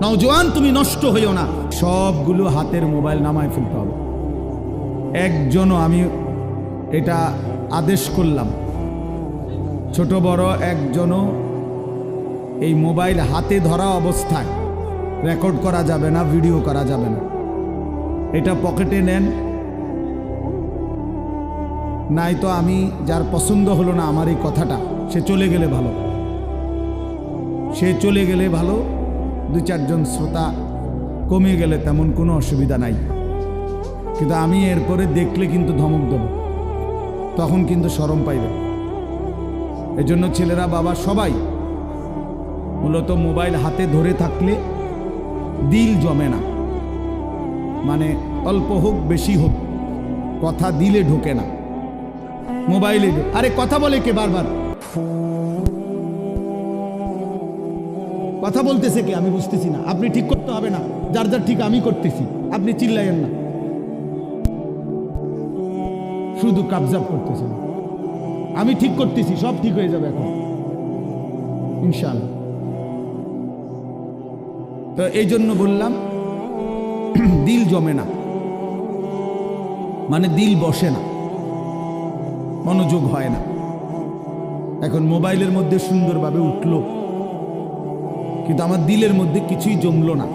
নওজোয়ান তুমি নষ্ট হইও না, সবগুলো হাতের মোবাইল নামায় ফেলতে হবে। একজনও, আমি এটা আদেশ করলাম, ছোট বড় একজনও এই মোবাইল হাতে ধরা অবস্থায় রেকর্ড করা যাবে না, ভিডিও করা যাবে না। এটা পকেটে নেন, নাই তো আমি যার পছন্দ হলো না আমার এই কথাটা, সে চলে গেলে ভালো, সে চলে গেলে ভালো। 2-4 শ্রোতা কমে গেলে তেমন কোনো অসুবিধা নাই, কিন্তু আমি এরপরে দেখলে কিন্তু ধমক দেব, তখন কিন্তু শরম পাইবে। এজন্য ছেলেরা বাবা সবাই মূলত মোবাইল হাতে ধরে থাকলে দিল জমে না, মানে অল্প হোক বেশি হোক কথা দিলে ঢোকে না, মোবাইলে। আরে কথা বলে কে বারবার? কথা বলতেছে কে? আমি বুঝতেছি না। আপনি ঠিক করতে হবে না, যার যার ঠিক আমি করতেছি, আপনি চিল্লাইয়েন না, শুধু কাবজাব করতেছেন। আমি ঠিক করতেছি, সব ঠিক হয়ে যাবে এখন ইনশাআল্লাহ। তো এই জন্য বললাম দিল জমে না, মানে দিল বসে না, মনোযোগ হয় না। এখন মোবাইলের মধ্যে সুন্দরভাবে উঠলো, কিন্তু আমার দিলের মধ্যে কিছুই জমলো না,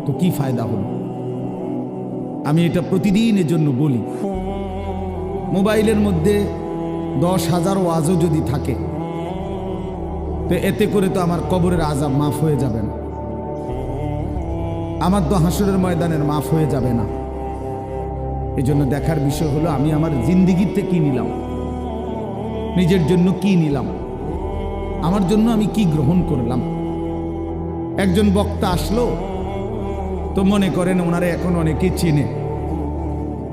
তো কি ফায়দা হলো? আমি এটা প্রতিদিন এর জন্য বলি, মোবাইলের মধ্যে 10,000 ওয়াজও যদি থাকে, তো এতে করে তো আমার কবরের আযাব মাফ হয়ে যাবে না, আমার তো হাসরের ময়দানের মাফ হয়ে যাবে না। এই জন্য দেখার বিষয় হলো আমি আমার জিন্দিগিতে কি নিলাম, নিজের জন্য কি নিলাম, আমার জন্য আমি কি গ্রহণ করলাম। একজন বক্তা আসলো, তো মনে করেন ওনারে এখন অনেকে চেনে,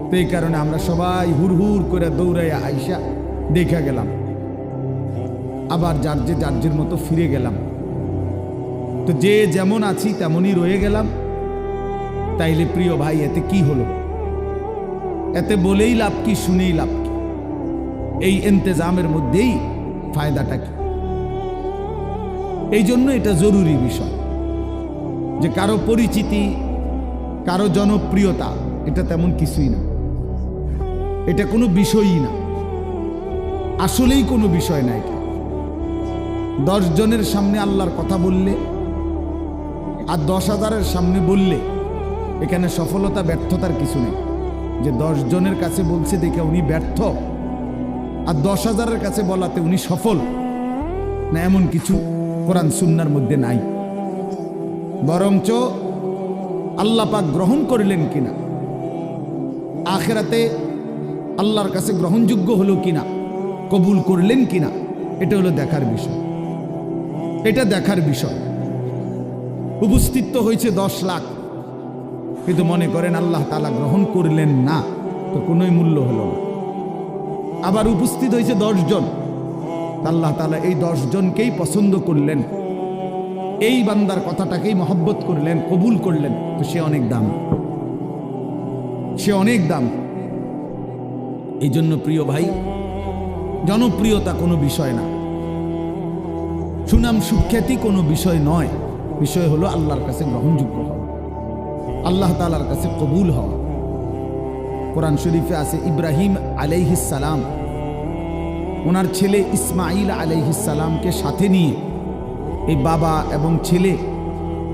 তো এই কারণে আমরা সবাই হুড় করে দৌড়াইয়া আইসা দেখা গেলাম, আবার যার মতো ফিরে গেলাম। তো যে যেমন আছি তেমনই রয়ে গেলাম। তাইলে প্রিয় ভাই, এতে কি হলো? এতে বলেই লাভ কি, শুনেই লাভ কি? এই ইন্তেজামের মধ্যেই ফায়দাটা কি? এই জন্য এটা জরুরি বিষয় যে কারো পরিচিতি, কারো জনপ্রিয়তা, এটা তেমন কিছুই না, এটা কোনো বিষয়ই না, আসলেই কোনো বিষয় না। এটা 10 জনের সামনে আল্লাহর কথা বললে আর 10,000-এর সামনে বললে এখানে সফলতা ব্যর্থতার কিছু নেই। যে 10 জনের কাছে বলছে দেখে উনি ব্যর্থ, আর 10,000-এর কাছে বলাতে উনি সফল না, এমন কিছু কোরআন সুন্নাহর মধ্যে নাই। বরঞ্চ আল্লাহ পাক গ্রহণ করলেন কিনা, আখিরাতে আল্লাহর কাছে গ্রহণযোগ্য হলো কিনা, কবুল করলেন কিনা, এটা হলো দেখার বিষয়। এটা দেখার বিষয়। উপস্থিত তো হয়েছে 10 লাখ, কিন্তু মনে করেন আল্লাহ তাআলা গ্রহণ করলেন না, তো কোনোই মূল্য হলো না। আবার উপস্থিত হয়েছে 10 জন, আল্লাহ তাআলা এই 10 জনকেই পছন্দ করলেন, এই বান্দার কথাটাকেই মহব্বত করলেন, কবুল করলেন, তো সে অনেক দাম, সে অনেক দাম। এই জন্য প্রিয় ভাই, জনপ্রিয়তা কোনো বিষয় না, সুনাম সুখ্যাতি কোনো বিষয় নয়। বিষয় হলো আল্লাহর কাছে গ্রহণযোগ্য হওয়া, আল্লাহ তাআলার কাছে কবুল হওয়া। কোরআন শরীফে আছে ইব্রাহিম আলাইহিস সালাম ওনার ছেলে ইসমাইল আলাইহিস সালামকে সাথে নিয়ে, এই বাবা এবং ছেলে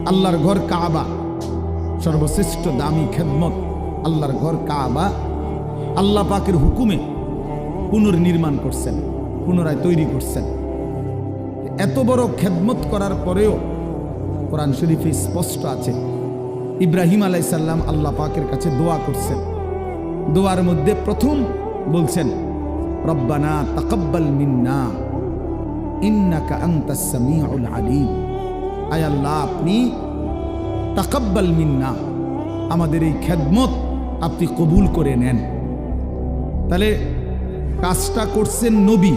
আল্লাহর ঘর কাবা, সর্বশ্রেষ্ঠ দামি খেদমত আল্লাহর ঘর কাবা, আল্লাহ পাকের হুকুমে পুনর্নির্মাণ করছেন, পুনরায় তৈরি করছেন। এত বড় খেদমত করার পরেও কোরআন শরীফে স্পষ্ট আছে ইব্রাহিম আলাইহিস সালাম আল্লাহ পাকের কাছে দোয়া করছেন। দোয়ার মধ্যে প্রথম বলছেন রব্বানা তাকাব্বাল মিন্না ইন্নাকা আনতাস সামিউল আলিম। আয় আল্লাহ, আপনি তাকাব্বাল মিন্না, আমাদের এই খেদমত আপনি কবুল করে নেন। তাহলে কাজটা করছেন নবী,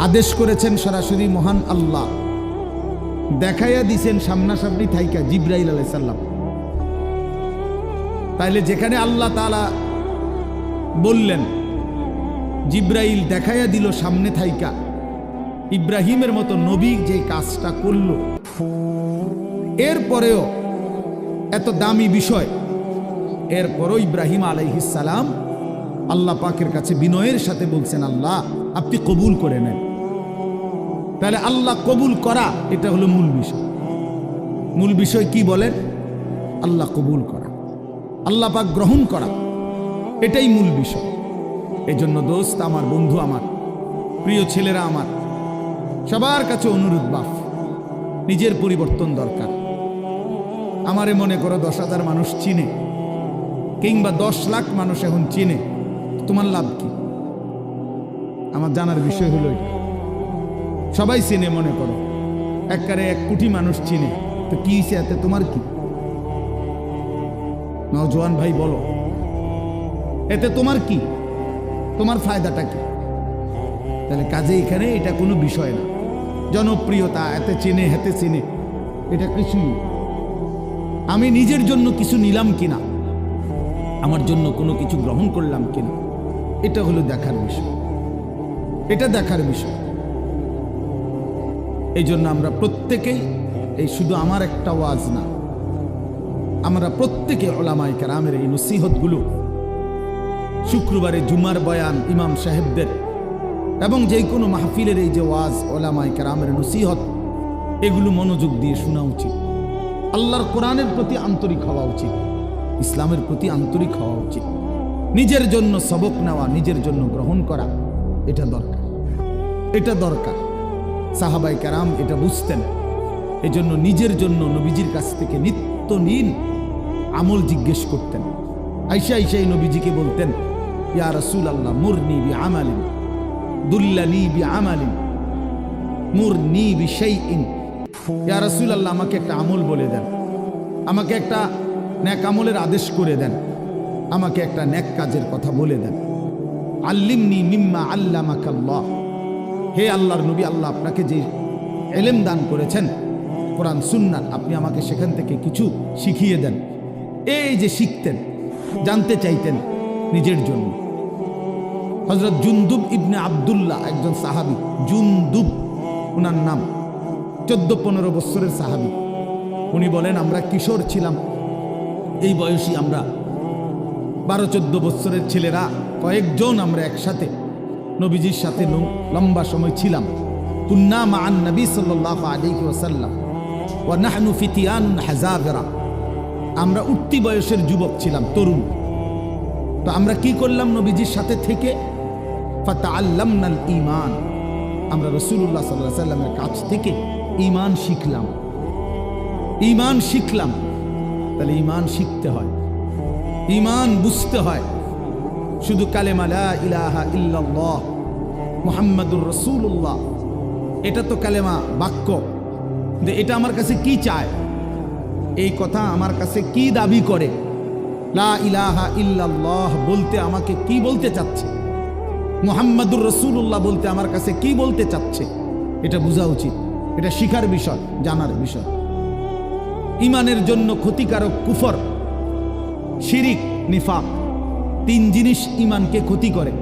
আদেশ করেছেন সরাসরি মহান আল্লাহ, দেখাইয়া দিছেন সামনাসামনি থাইকা জিব্রাইল আলাইহিস সালাম। তাইলে যেখানে আল্লাহ তাআলা বললেন, জিব্রাইল দেখাইয়া দিল সামনে থাইকা, ইব্রাহিমের মতো নবী যে কাজটা করল, এরপরেও এত দামি বিষয়, এরপরও ইব্রাহিম আলাইহিস সালাম আল্লাহ পাকের কাছে বিনয়ের সাথে বলছেন, আল্লাহ আপনি কবুল করে নেন। তাহলে আল্লাহ কবুল করা, এটা হলো মূল বিষয়। মূল বিষয় কি বলেন? আল্লাহ কবুল করা, আল্লাহ পাক গ্রহণ করা, এটাই মূল বিষয়। এই জন্য দোস্ত আমার, বন্ধু আমার, প্রিয় ছেলেরা আমার, সবার কাছে অনুরোধ, বাপ নিজের পরিবর্তন দরকার। আমারে মনে করো 10,000 মানুষ চিনে, কিংবা 10 লাখ মানুষ এখন চিনে, তোমার লাভ কি? আমার জানার বিষয় হলো এটা। সবাই চিনে, মনে করো একবারে 1 কোটি মানুষ চিনে, তো কি হয়েছে এতে? তোমার কি? নওজোয়ান ভাই বলো, এতে তোমার কি? তোমার ফায়দাটা কি? তাহলে কাজে এখানে এটা কোনো বিষয় না। জনপ্রিয়তা, এতে চিনে হেতে চিনে, এটা কিছুই। আমি নিজের জন্য কিছু নিলাম কিনা, আমার জন্য কোনো কিছু গ্রহণ করলাম কিনা, এটা হলো দেখার বিষয়, এটা দেখার বিষয়। এই জন্য আমরা প্রত্যেকেই, এই শুধু আমার একটা ওয়াজ না, আমরা প্রত্যেকে উলামায়ে কেরামের এই নসিহতগুলো, শুক্রবারে জুমার বয়ান ইমাম সাহেবদের, এবং যে কোনো মাহফিলের এই যে ওয়াজ, উলামায়ে কেরামের নসিহত, এগুলো মনোযোগ দিয়ে শোনা উচিত। আল্লাহর কোরআনের প্রতি আন্তরিক হওয়া উচিত, ইসলামের প্রতি আন্তরিক হওয়া উচিত। নিজের জন্য সবক নেওয়া, নিজের জন্য গ্রহণ করা, এটা দরকার, এটা দরকার। সাহাবায়ে কেরাম এটা বুঝতেন। এই জন্য নিজের জন্য নবীজির কাছ থেকে নিত্য নীল আমল জিজ্ঞেস করতেন। আইসা আইসাই নবীজিকে বলতেন, ইয়া রাসূলুল্লাহ মুরনি বিআমালিন দুল্লানি বিআমালিন মুরনি বিশাইইন। ইয়া রাসূলুল্লাহ, আমাকে একটা আমল বলে দেন, আমাকে একটা নেক আমলের আদেশ করে দেন, আমাকে একটা নেক কাজের কথা বলে দেন। আল্লিমনি মিম্মা আল্লামাকাল্লাহ, হে আল্লাহর নবী, আল্লাহ আপনাকে যে ইলম দান করেছেন কোরআন সুন্নাত, আপনি আমাকে সেখান থেকে কিছু শিখিয়ে দেন। এই যে শিখতেন, জানতে চাইতেন নিজের জন্য। হযরত জুনদুব ইবনে আব্দুল্লাহ, একজন সাহাবী, জুনদুব ওনার নাম, 14-15 বছরের সাহাবী। উনি বলেন, আমরা কিশোর ছিলাম, এই বয়সী আমরা 12-14 বছরের ছেলেরা কয়েকজন আমরা একসাথে নবীজির সাথে লম্বা সময় ছিলাম। কুন্না মাআন নবী সাল্লাল্লাহু আলাইহি ওয়াসাল্লাম ওয়া নাহনু ফিতিয়ানুন হাযাবিরা, আমরা উঠতি বয়সের যুবক ছিলাম, তরুণ। তো আমরা কি করলাম? নবীজির সাথে থেকে ফাতাআল্লামনাল ঈমান, আমরা রাসূলুল্লাহ সাল্লাল্লাহু আলাইহি ওয়াসাল্লামের কাছ থেকে ঈমান শিখলাম, ঈমান শিখলাম। তাহলে ঈমান শিখতে হয়, ঈমান বুঝতে হয়। শুধু কালেমা লা ইলাহা ইল্লাল্লাহ মুহাম্মাদুর রাসূলুল্লাহ, এটা তো কালেমা, বাক্য, যে এটা আমার কাছে কি চায়, এই কথা আমার কাছে কি দাবি করে, লা ইলাহা ইল্লাল্লাহ বলতে আমাকে কি বলতে চাচ্ছে, মুহাম্মাদুর রাসূলুল্লাহ বলতে আমার কাছে কি বলতে চাচ্ছে, এটা বোঝা উচিত। এটা শিখার বিষয়, জানার বিষয়। ঈমানের জন্য ক্ষতিকারক কুফর, শিরিক, নিফাক, 3 জিনিস ঈমানকে ক্ষতি করে।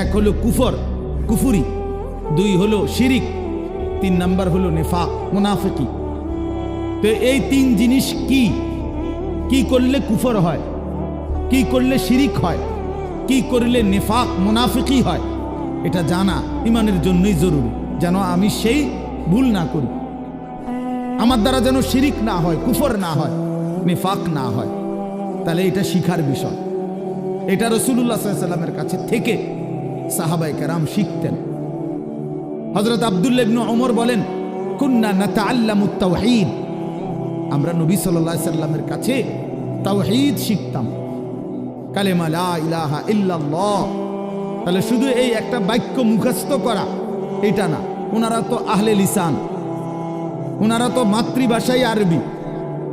1 হলো কুফর, কুফুরি, 2 হলো শিরিক, 3 নাম্বার হলো নিফাক, মুনাফিকি। তো এই 3 জিনিস কি কি করলে কুফর হয়, কি করলে শিরিক হয়, কি করলে নিফাক মুনাফিকি হয়, এটা জানা ঈমানের জন্যই জরুরি, যেন আমি সেই ভুল না করি, আমার দ্বারা যেন শিরিক না হয়, কুফর না হয়, নিফাক না হয়। তাহলে এটা শিখার বিষয়। এটা রাসূলুল্লাহ সাল্লাল্লাহু আলাইহি ওয়াসাল্লামের কাছে থেকে সাহাবায়ে কেরাম শিখতেন। হযরত আব্দুল্লাহ ইবনে ওমর বলেন, কুন্না নাতাআল্লামুত তাওহীদ, আমরা নবী সাল্লাল্লাহু আলাইহি ওয়াসাল্লামের কাছে তাওহীদ শিখতাম, কালেমা লা ইলাহা ইল্লাল্লাহ। তাহলে শুধু এই একটা বাক্য মুখস্থ করা এটা না, ওনারা তো আহলে লিসান, ওনারা তো মাতৃভাষাই আরবি,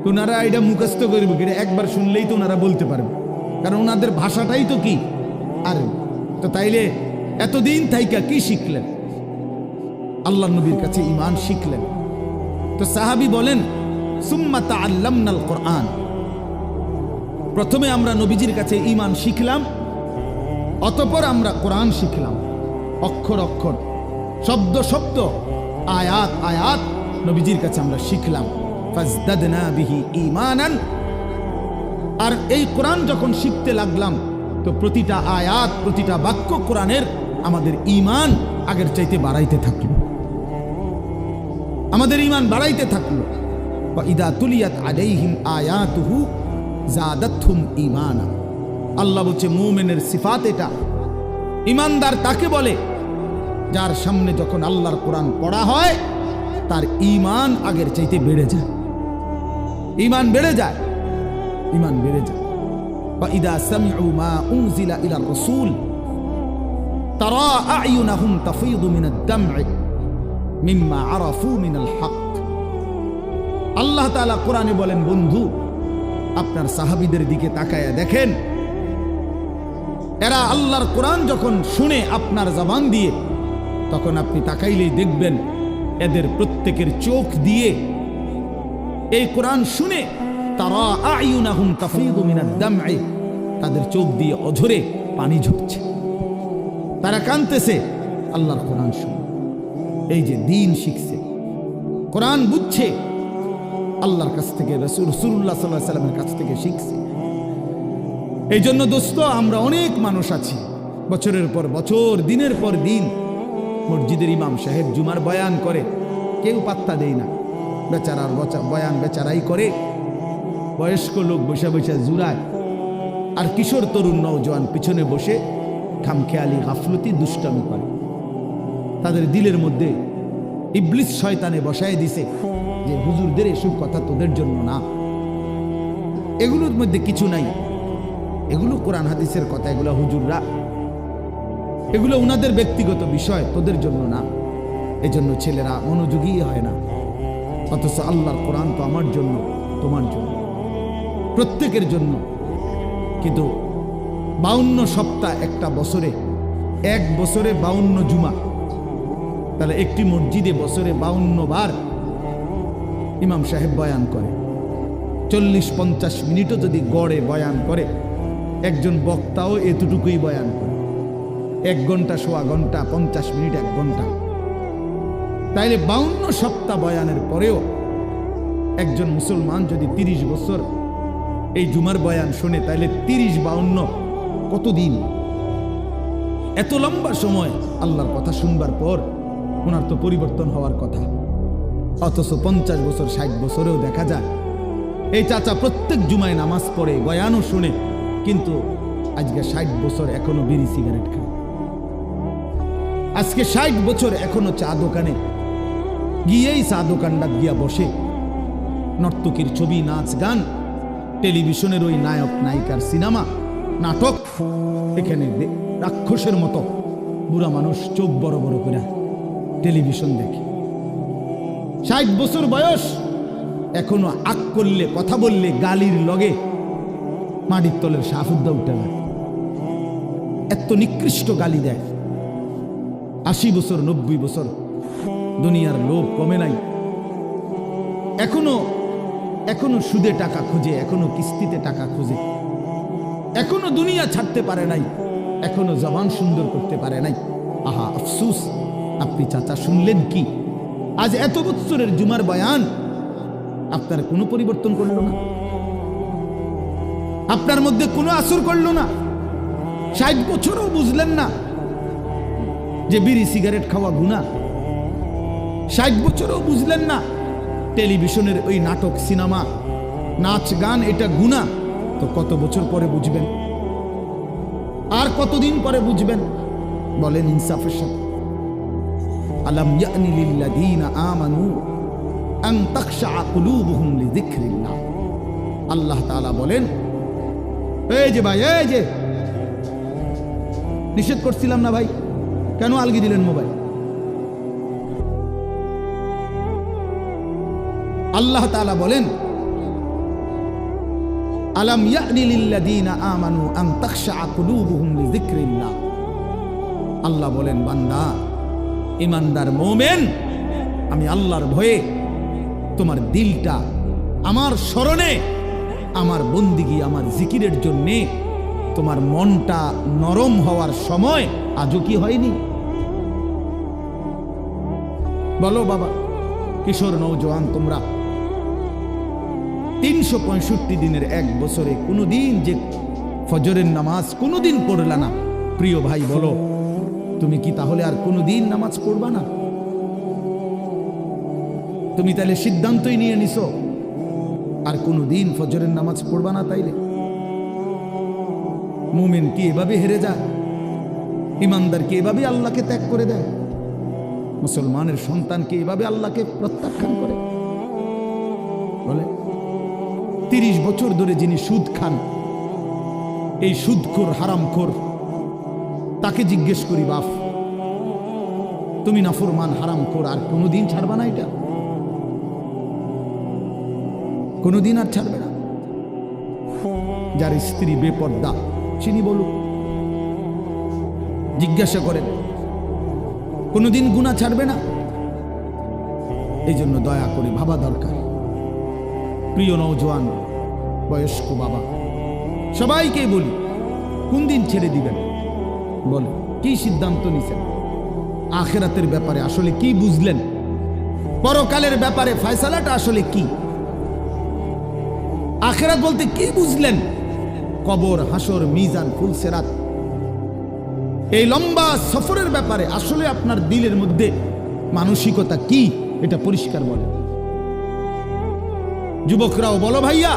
ওনারা এটা মুখস্থ করবে, এটা একবার শুনলেই তো ওনারা বলতে পারবে, কারণ ওনাদের ভাষাটাই তো কি আরবি। তো তাইলে এতদিন থাইকা কি শিখলেন? আল্লাহ নবীর কাছে ঈমান শিখলেন। তো সাহাবী বলেন, সুম্মা তাআল্লামনাল কোরআন, প্রথমে আমরা নবীজির কাছে ঈমান শিখলাম, অতঃপর আমরা কোরআন শিখলাম। অক্ষর অক্ষর, শব্দ শব্দ, আয়াত আয়াত নবীজির কাছে আমরা শিখলাম। ফাজদাদনা বিহি ঈমানান, আর এই কোরআন যখন শিখতে লাগলাম তো প্রতিটা আয়াত প্রতিটা বাক্য কোরআনের আমাদের ঈমান আগের চাইতে বাড়াইতে থাকলো, আমাদের ঈমান বাড়াইতে থাকলো। ওয়া ইদা তুলিয়াত আলাইহিম আয়াতুহু জাদাতহুম ঈমানা। আল্লাহ বলছে মুমিনের সিফাত এটা, ঈমানদার তাকে বলে যার সামনে যখন আল্লাহর কোরআন পড়া হয় তার ঈমান আগের চাইতে বেড়ে যায়, ঈমান বেড়ে যায়, ঈমান বেড়ে যায়। ওয়া ইদা সামিউ মা উনজিলা ইলার রাসূল তারা আ'য়ুনাহুম তাফীদু মিনাদ দাম'i মিম্মা আরাফু মিনাল হক। আল্লাহ তাআলা কোরআনে বলেন, বন্ধু আপনার সাহাবীদের দিকে তাকায়া দেখেন, এরা আল্লাহর কোরআন যখন শুনে আপনার জবান দিয়ে, তখন আপনি তাকাইলেই দেখবেন এদের প্রত্যেকের চোখ দিয়ে এই কোরআন শুনে তারা আ'য়ুনাহুম তাফীদু মিনাদ দাম'i, তাদের চোখ দিয়ে অঝরে পানি ঝরছে, তারা কাঁদতেছে আল্লাহর কোরআন শুনে। এই যে দ্বীন শিখছে, কোরআন বুঝছে, আল্লাহর কাছ থেকে, রাসূলুল্লাহ সাল্লাল্লাহু আলাইহি ওয়াসাল্লামের কাছ থেকে শিখছে। এই জন্য দোস্ত, আমরা অনেক মানুষ আছি বছরের পর বছর, দিনের পর দিন মসজিদের ইমাম সাহেব জুমার বয়ান করে, কেউ পাত্তা দেয় না, বেচারার বয়ান বেচারাই করে, বয়স্ক লোক বসে বসে জুড়ায়, আর কিশোর তরুণ নওজোয়ান পিছনে বসে খামখেয়ালি গাফলতি দুষ্টামি করে। তাদের দিলের মধ্যে ইবলিস শয়তানে বসায় দিছে যে হুজুরদের এসব কথা তোদের জন্য না, এগুলোর মধ্যে কিছু নাই, এগুলো কোরআন হাদিসের কথা, এগুলো হুজুররা, এগুলো উনাদের ব্যক্তিগত বিষয়, তোদের জন্য না। এজন্য ছেলেরা মনোযোগী হয় না, অথচ আল্লাহর কোরআন তো আমার জন্য, তোমার জন্য, প্রত্যেকের জন্য। কিন্তু 52 সপ্তাহ একটা বছরে, এক বছরে 52 জুমা, তাহলে একটি মসজিদে বছরে 52 বার ইমাম সাহেব বয়ান করে। 40-50 মিনিটও যদি গড়ে বয়ান করে, একজন বক্তাও এতটুকুই বয়ান করে, 1 ঘন্টা, সোয়া ঘন্টা, 50 মিনিট, 1 ঘন্টা। তাইলে 52 সপ্তাহ বয়ানের পরেও একজন মুসলমান যদি 30 বছর এই জুমার বয়ান শুনে, তাইলে 30-52 কতদিন? এত লম্বা সময় আল্লাহর কথা শুনবার পর ওনার তো পরিবর্তন হওয়ার কথা। অথচ 50 বছর, 60 বছরেও দেখা যায় এই চাচা প্রত্যেক জুমায় নামাজ পড়ে, বয়ানও শুনে, কিন্তু আজকে 60 বছর এখনো বিড়ি সিগারেট খায়। আজকে 60 বছর এখনো চা দোকানে গিয়েই চা দোকানটা গিয়া বসে, নর্তকীর ছবি, নাচ গান, টেলিভিশনের ওই নায়ক নায়িকার সিনেমা, নাটক, এখানে রাক্ষসের মতো বুড়া মানুষ চোখ বড় বড় করে টেলিভিশন দেখে। 60 বছর বয়স, এখনো আক করলে, কথা বললে গালির লগে মাটির তলের সাফুদ্দা উঠে যায়, এত নিকৃষ্ট গালি দেয়। 80 বছর, 90 বছর, দুনিয়ার লোভ কমে নাই, এখনো সুদে টাকা খুঁজে, এখনো কিস্তিতে টাকা খুঁজে, এখনো দুনিয়া ছাড়তে পারে নাই, এখনো জবান সুন্দর করতে পারে নাই। আহা আফসুস, আপনি চাচা শুনলেন কি? আজ এত বছরের জুমার বয়ান আপনার কোনো পরিবর্তন করলো না, আপনার মধ্যে কোনো আসর করলো না। 60 বছরও বুঝলেন না যে বিড়ি সিগারেট খাওয়া গুনাহ। 60 বছরও বুঝলেন না টেলিভিশনের ওই নাটক, সিনেমা, নাচ গান এটা গুনাহ। তো কত বছর পরে বুঝবেন? আর কতদিন পরে বুঝবেন? বলেন ইনসাফের সাথে। আলাম ইয়ানি লিল্লাযীনা আমানু আন তাখশা কুলুবুহুম লিযিকরিল্লাহ। আল্লাহ তাআলা বলেন, এই যে ভাই, এই যে নিষেধ করছিলাম না ভাই, কেন আলগি দিলেন মোবাইল? আল্লাহ তাআলা বলেন, আলাম ইয়ানি লিল্লাযীনা আমানু আন তাখশা কুলুবুহুম লিযিকরিল্লাহ। আল্লাহ বলেন, বান্দা, ঈমানদার মুমিন, আমি আল্লাহর ভয়ে তোমার দিলটা আমার স্মরণে, আমার বন্দিগি, আমার জিকিরের জন্যে তোমার মনটা নরম হওয়ার সময় আজও কি হয়নি? বলো বাবা, কিশোর নওজোয়ান, তোমরা 365 দিনের এক বছরে কোনোদিন যে ফজরের নামাজ কোনোদিন পড়লা না, প্রিয় ভাই বলো, তুমি কি তাহলে আর কোনোদিন নামাজ পড়বা না? তুমি তাহলে সিদ্ধান্তই নিয়ে নিছো আর কোনোদিন ফজরের নামাজ পড়বা না? তাইলে মুমিন কি এভাবে হেরে যায়? ইমানদার কি এভাবে আল্লাহকে ত্যাগ করে দেয়? মুসলমানের সন্তান কি এভাবে আল্লাহকে প্রত্যাখ্যান করে? বলে 30 বছর ধরে যিনি সুদ খান, এই সুদখোর হারামখোর, তাকে জিজ্ঞেস করি, বাপ তুমি নাফরমান হারামখোর, আর কোনোদিন ছাড়বা না? এটা কোনোদিন আর ছাড়বে না? যার স্ত্রী বেপর্দা, চিনি বলুক, জিজ্ঞাসা করেন, কোনোদিন গুনাহ ছাড়বে না? এই জন্য দয়া করে ভাবা দরকার। প্রিয় নওজোয়ান, বয়স্ক বাবা, সবাইকে বলি, কোন দিন ছেড়ে দিবেন? বলে কি সিদ্ধান্ত নিছেন? আখিরাতের ব্যাপারে আসলে কি বুঝলেন? পরকালের ব্যাপারে ফয়সালাটা আসলে কি? আখিরাত বলতে কি বুঝলেন? কবর, হাসর, মিজান, ফুলসিরাত, এই লম্বা সফরের ব্যাপারে আসলে আপনার দিলের মধ্যে মানসিকতা কি, এটা পরিষ্কার বলেন। যুবকরাও বলো ভাইয়া,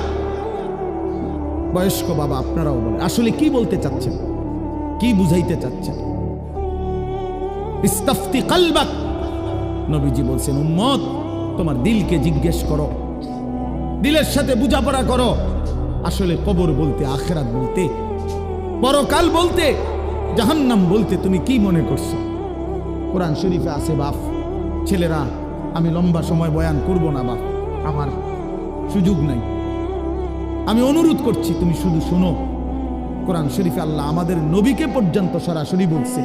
বয়স্ক বাবা আপনারাও বলেন, আসলে কি বলতে চাচ্ছেন, কি বুঝাইতে চাচ্ছেন? ইস্তাফতি কলবাক, নবীজি বলছেন, উম্মত তোমার দিলকে জিজ্ঞেস করো, দিলের সাথে বোঝাপড়া করো, আসলে কবর বলতে, আখিরাত বলতে, পরকাল বলতে, জাহান্নাম বলতে তুমি কি মনে করছো? কোরআন শরীফে আছে, বাপ ছেলেরা আমি লম্বা সময় বয়ান করব না বাপ, আমার সুযোগ নাই, আমি অনুরোধ করছি তুমি শুধু শোনো। কোরআন শরীফে আল্লাহ আমাদের নবীকে পর্যন্ত সরাসরি বলছে,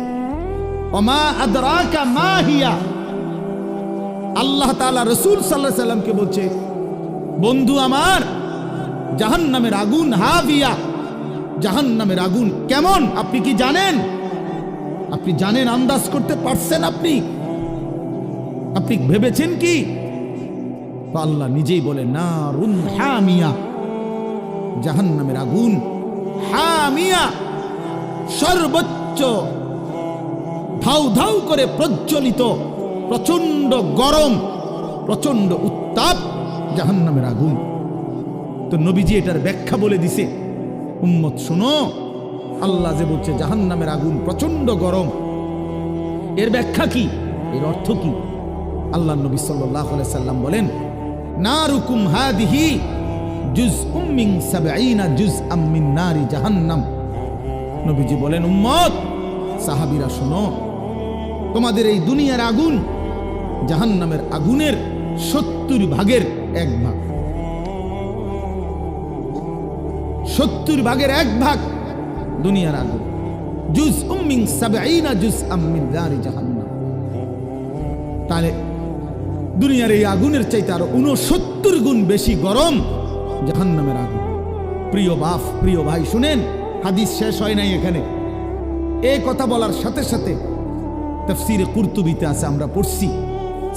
ওমা আদরাকা মা হিয়া। আল্লাহ তাআলা রাসূল সাল্লাল্লাহু আলাইহি সাল্লামকে বলছে, বন্ধু আমার, জাহান্নামের আগুন হাবিয়া, জাহান্নামের আগুন কেমন আপনি কি জানেন? আপনি জানেন, আন্দাজ করতে পারছেন? আপনি ভেবেছেন কি? আল্লাহ নিজেই বলে, নারুন হামিয়া, জাহান্নামের আগুন হামিয়া, সর্বোচ্চ ধাউ ধাউ করে প্রজ্বলিত, প্রচন্ড গরম, প্রচন্ড উত্তাপ জাহান্নামের আগুন। তো নবীজি এটার ব্যাখ্যা বলে দিছে, উম্মত শোনো, আল্লাহ যে বলছে জাহান্নামের আগুন প্রচন্ড গরম, এর ব্যাখ্যা কি, এর অর্থ কি? আল্লাহ নবী সাল্লাল্লাহু আলাইহি সাল্লাম বলেন, নারুকুম হাদিহি জুজউম মিন 70 জুজআম মিন নারি জাহান্নাম। নবীজি বলেন, উম্মত, সাহাবীরা শোনো, তোমাদের এই দুনিয়ার আগুন জাহান্নামের আগুনের 70 ভাগের 1 ভাগ, 70 ভাগের 1 ভাগ দুনিয়ার আগুন। জুজউম মিন 70 জুজআম মিন নারি জাহান্নাম। তাহলে দুনিয়ার এই আগুনের চাইতে আরো 69 গুণ বেশি গরম জাহান্নামের আগুন। প্রিয় বাপ, প্রিয় ভাই, শুনেন, হাদিস শেষ হয় নাই এখানে। এই কথা বলার সাথে সাথে তাফসীরে কুরতুবিতে আছে, আমরা পড়ছি,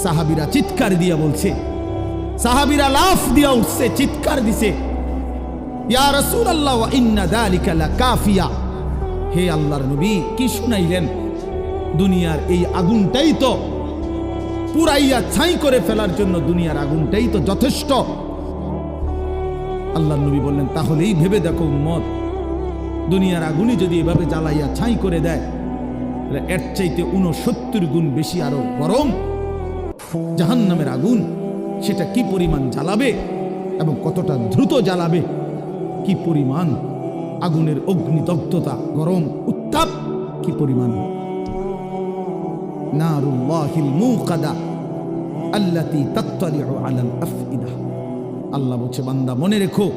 সাহাবীরা চিৎকার দিয়া বলছে, সাহাবীরা লাফ দিয়া উঠছে, চিৎকার দিছে, ইয়া রাসূলুল্লাহ ওয়া ইন্না যালিকা লাকাফিয়া। হে আল্লাহর নবী, কি শুনাইলেন? দুনিয়ার এই আগুনটাই তো পুরাইয়া ছাই করে ফেলার জন্য, দুনিয়ার আগুনটাই তো যথেষ্ট। আল্লাহর নবী বললেন, তাহলেই ভেবে দেখো উম্মত, দুনিয়ার আগুনই যদি এভাবে জ্বালাইয়া ছাই করে দেয়, এর চাইতে 69 গুণ বেশি আরো গরম জাহান্নামের আগুন, সেটা কি পরিমাণ জ্বালাবে এবং কতটা দ্রুত জ্বালাবে, কি পরিমাণ আগুনের অগ্নিদগ্ধতা, গরম উত্তাপ কি পরিমাণ। নারুল্লাহিল মুকাদা আল্লাতী তাত্তালিউ আলাল আফইদা। আল্লাহ বলছে, বান্দা মনে রেখো,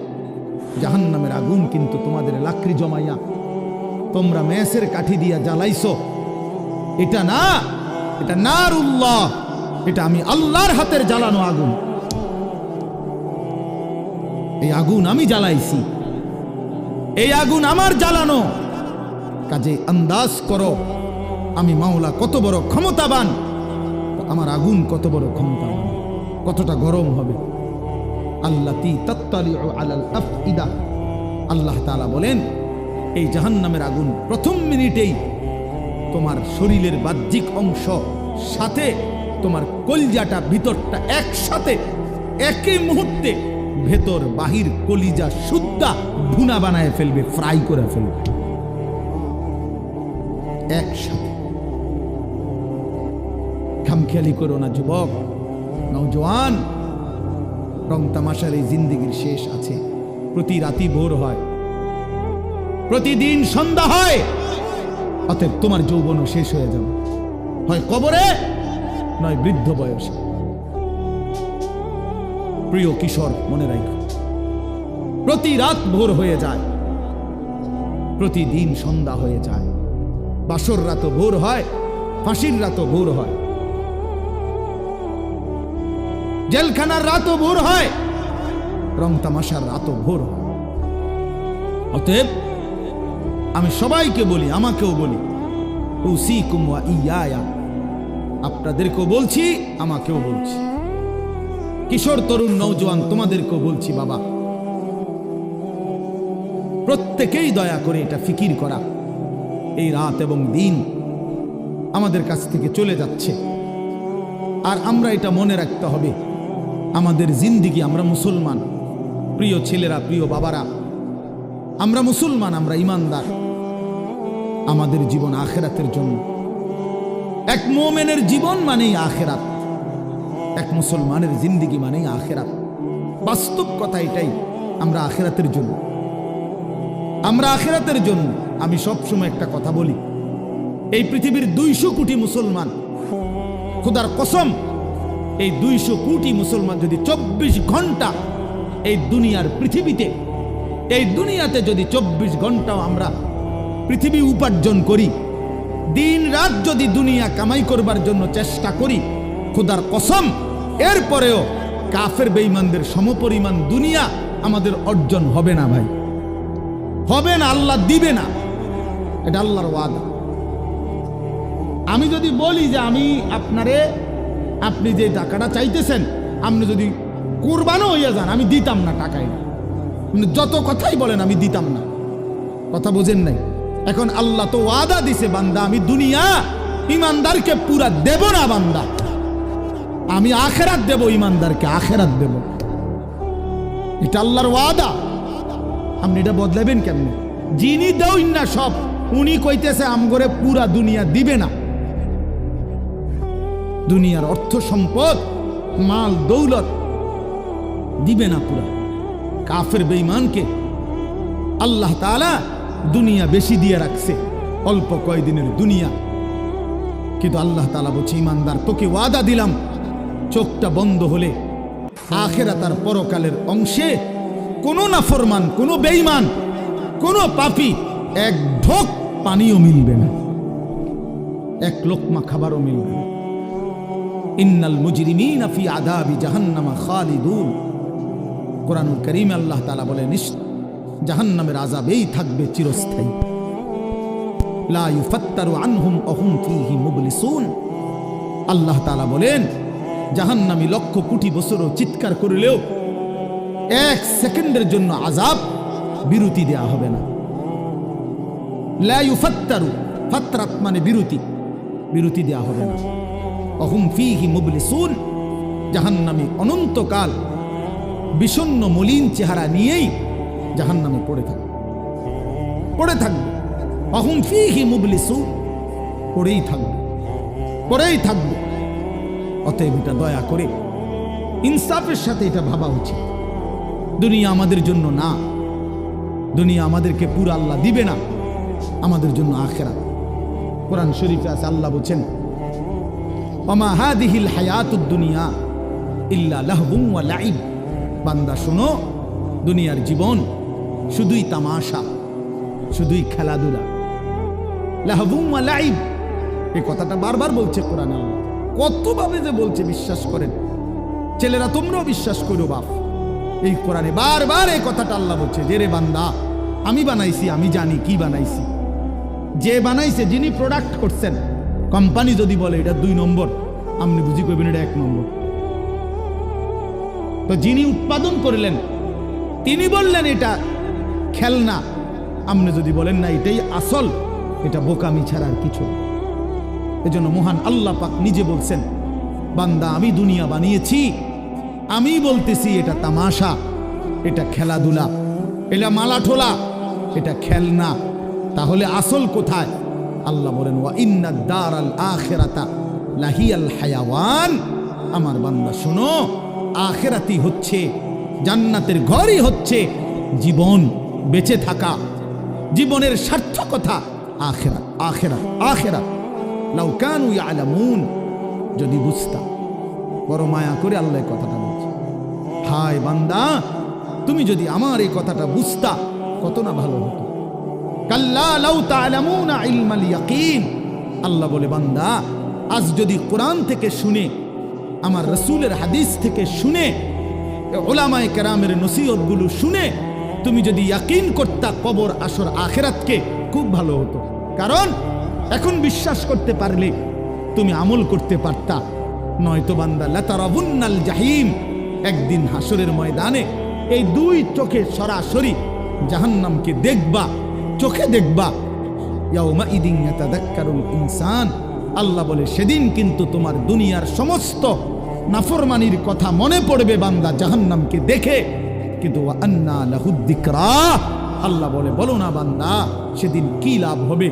জাহান্নামের আগুন কিন্তু তোমাদের লাকড়ি জমাইয়া তোমরা মেসের কাঠি দিয়া জ্বালাইছো, এটা না, এটা নারুল্লাহ, এটা আমি আল্লাহর হাতের জ্বালানো আগুন। এই আগুন আমি জ্বালাইছি, এই আগুন আমার জ্বালানো। কাজে আন্দাজ করো আমি মাওলা কত বড় ক্ষমতাবান, আমার আগুন কত বড় ক্ষমতাবান, কতটা গরম হবে। আল্লাতী তাত্তালিউ আলাল আফইদা, আল্লাহ তাআলা বলেন এই জাহান্নামের আগুন প্রথম মিনিটেই তোমার শরীরের বাহ্যিক অংশ সাথে তোমার কলিজাটা ভিতরটা একসাথে একই মুহূর্তে ভেতর বাহির কলিজা শুদ্ধা ভুনা বানায় ফেলবে, ফ্রাই করে ফেলবে একসাথে। খামখেয়ালি করো না যুবক, নওজোয়ান, রং তামাশার এই জিন্দেগির শেষ আছে। প্রতি রাতি ভোর হয়, প্রতিদিন সন্ধ্যা হয়, অতএব তোমার যৌবনও শেষ হয়ে যাবে, হয় কবরে নয় বৃদ্ধ বয়সে। প্রিয় কিশোর, মনে রাখো, প্রতি রাত ভোর হয়ে যায়, প্রতিদিন সন্ধ্যা হয়ে যায়। বাসর রাতও ভোর হয়, ফাঁসির রাতও ভোর হয়, জেলখানার রাতও ভোর হয়, রং তামাশার রাতও ভোর হয়। অতএব আমি সবাইকে বলি, আমাকেও বলি, উসিকুম ওয়া ইয়া, আপনাদেরকেও বলছি, আমাকেও বলছি, কিশোর তরুণ নওজোয়ান তোমাদেরকেও বলছি, বাবা প্রত্যেকেই দয়া করে এটা ফিকির করা, এই রাত এবং দিন আমাদের কাছ থেকে চলে যাচ্ছে। আর আমরা এটা মনে রাখতে হবে, আমাদের জিন্দিগি, আমরা মুসলমান, প্রিয় ছেলেরা, প্রিয় বাবারা, আমরা মুসলমান, আমরা ইমানদার। আমাদের জীবন আখেরাতের জন্য। এক মুমিনের জীবন মানেই আখেরাত, এক মুসলমানের জিন্দিগি মানেই আখেরাত। বাস্তব কথা এটাই, আমরা আখেরাতের জন্য, আমরা আখেরাতের জন্য। আমি সবসময় একটা কথা বলি, এই পৃথিবীর 200 কোটি মুসলমান, খোদার কসম, এই 200 কোটি মুসলমান যদি 24 ঘন্টা এই দুনিয়ার পৃথিবীতে, এই দুনিয়াতে যদি 24 ঘন্টাও আমরা পৃথিবী উপার্জন করি, দিন রাত যদি দুনিয়া কামাই করবার জন্য চেষ্টা করি, খোদার কসম এরপরেও কাফের বেঈমানদের সমপরিমাণ দুনিয়া আমাদের অর্জন হবে না ভাই, হবে না, আল্লাহ দিবে না, এটা আল্লাহর ওয়াদা। আমি যদি বলি যে আমি আপনারে, আপনি যে টাকাটা চাইতেছেন, আপনি যদি কুরবানও হইয়া যান, আমি দিতাম না টাকাই, যত কথাই বলেন আমি দিতাম না, কথা বোঝেন নাই। এখন আল্লাহ তো ওয়াদা দিছে, বান্দা আমি দুনিয়া ইমানদারকে পুরা দেব না, বান্দা আমি আখেরাত দেব, ইমানদারকে আখেরাত দেব, এটা আল্লাহর ওয়াদা। আপনি এটা বদলাবেন কেমনে? যিনি দেউন না সব, উনি কইতেছে আমগরে পুরা দুনিয়া দিবে না, দুনিয়ার অর্থ সম্পদ মাল দৌলত দিবে না পুরা। কাফের বেঈমানকে আল্লাহ তাআলা দুনিয়া বেশি দিয়ে রাখছে, অল্প কয়দিনের দুনিয়া, কিন্তু আল্লাহ তাআলা বলছে ইমানদার তোকে ওয়াদা দিলাম, চোখটা বন্ধ হলে আখিরাত আর পরকালের অংশে কোনো নাফরমান, কোনো বেঈমান, কোনো পাপী এক ঢোক পানিও মিলবে না, এক লোকমা খাবারও মিলবে না। ইন্নাল মুজরিমিনা ফি আযাবি জাহান্নামা খালিদুন, কোরআনুল কারীমে আল্লাহ তাআলা বলেন জাহান্নামের আযাবেই থাকবে চিরস্থায়ী। লা ইউফাত্তারু আনহুম ওয়া হুম ফীহি মুবলিসুন, আল্লাহ তাআলা বলেন জাহান্নামী লক্ষ কোটি বছরও চিৎকার করলেও 1 সেকেন্ডের জন্য আযাব বিরতি দেয়া হবে না। লা ইউফাত্তারু, ফাতরাত মানে বিরতি, বিরতি দেয়া হবে না। ওয়া হুম ফীহি মুবলিসুন, জাহান্নামী অনন্তকাল বিষণ্ণ মলিন চেহারা নিয়েই জাহান্নামে পড়ে থাকবে, পড়ে থাকবে। ওয়া হুম ফীহি মুবলিসুন, পড়েই থাকবে, পড়েই থাকবে। অতএব এটা দয়া করে ইনসাফের সাথে এটা ভাবা উচিত, দুনিয়া আমাদের জন্য না, দুনিয়া আমাদেরকে পুরো আল্লাহ দিবে না, আমাদের জন্য আখিরাত। কোরআন শরীফে আছে, আল্লাহ বলেন ওয়া মা হাযিহিল হায়াতুদ দুনিয়া ইল্লা লাহবুন ওয়া লাইব, বান্দা শোনো, দুনিয়ার জীবন শুধুই তামাশা, শুধুই খেলাধুলা, লাহবুম ওয়া লাইব। এই কথাটা বারবার বলছে কোরআনে আল্লাহ। কতভাবে যে বলছে বিশ্বাস করেন ছেলেরা, তোমরাও বিশ্বাস করো বাপ। এই কোরআনে বারবার এই কথাটা আল্লাহ বলছে যে রে বান্দা, আমি বানাইছি, আমি জানি কি বানাইছি। যে বানাইছে, যিনি প্রোডাক্ট করছেন, কোম্পানি যদি বলে এটা 2 নম্বর, আপনি বুঝি করবেন এটা 1 নম্বর। তো যিনি উৎপাদন করলেন তিনি বললেন এটা খেলনা, আপনি যদি বলেন না এটাই আসল, এটা বোকামি ছাড়া আর কিছু। এজন্য মহান আল্লাহ পাক নিজে বলছেন, বান্দা আমি দুনিয়া বানিয়েছি, আমি বলতেছি এটা তামাশা, এটা খেলাধুলা, এটা মালাঠোলা, এটা খেলনা। তাহলে আসল কোথায়? আল্লাহ বলেন ওয়া ইন্নাদ দারাল আখিরাতা লাহিয়াল হায়াওয়ান। আমার বান্দা শোনো, আখিরাতই হচ্ছে, জান্নাতের ঘরই হচ্ছে জীবন, বেঁচে থাকা, জীবনের সার্থকতা আখিরাত, আখিরাত, আখিরাত। লাউ কানু ইয়ালামুন, যদি বুঝতাম। বড় মায়া করে আল্লাহ এই কথাটা বলছে। হায় বান্দা, তুমি যদি আমার এই কথাটা বুঝতা কত না ভালো হতো। কাল্লা লাউ তা'লামুনা ইলমাল ইয়াকিন। আল্লাহ বলে বান্দা, আজ যদি কোরআন থেকে শুনে, আমার রাসূলের হাদিস থেকে শুনে, উলামায়ে কেরামের নসিহতগুলো শুনে তুমি যদি ইয়াকিন করতা কবর, আসর, আখিরাতকে, খুব ভালো হতো। কারণ এখন বিশ্বাস করতে পারলে তুমি আমল করতে পারতা। নয়তো বান্দা লাতারাবুন্নাল জাহিম, একদিন হাসরের ময়দানে এই 2 চোখে সরাসরি জাহান্নামকে দেখবা, চোখে দেখবা। ইয়াউমা ইদিন ইয়াতাযাক্কারুল ইনসান। আল্লাহ বলে সেদিন কিন্তু তোমার দুনিয়ার সমস্ত নাফরমানির কথা মনে পড়বে বান্দা জাহান্নামকে দেখে। কিন্তু ওয়া আন্না লাহুদ যিকরা, আল্লাহ বলে বলো না বান্দা সেদিন কি লাভ হবে।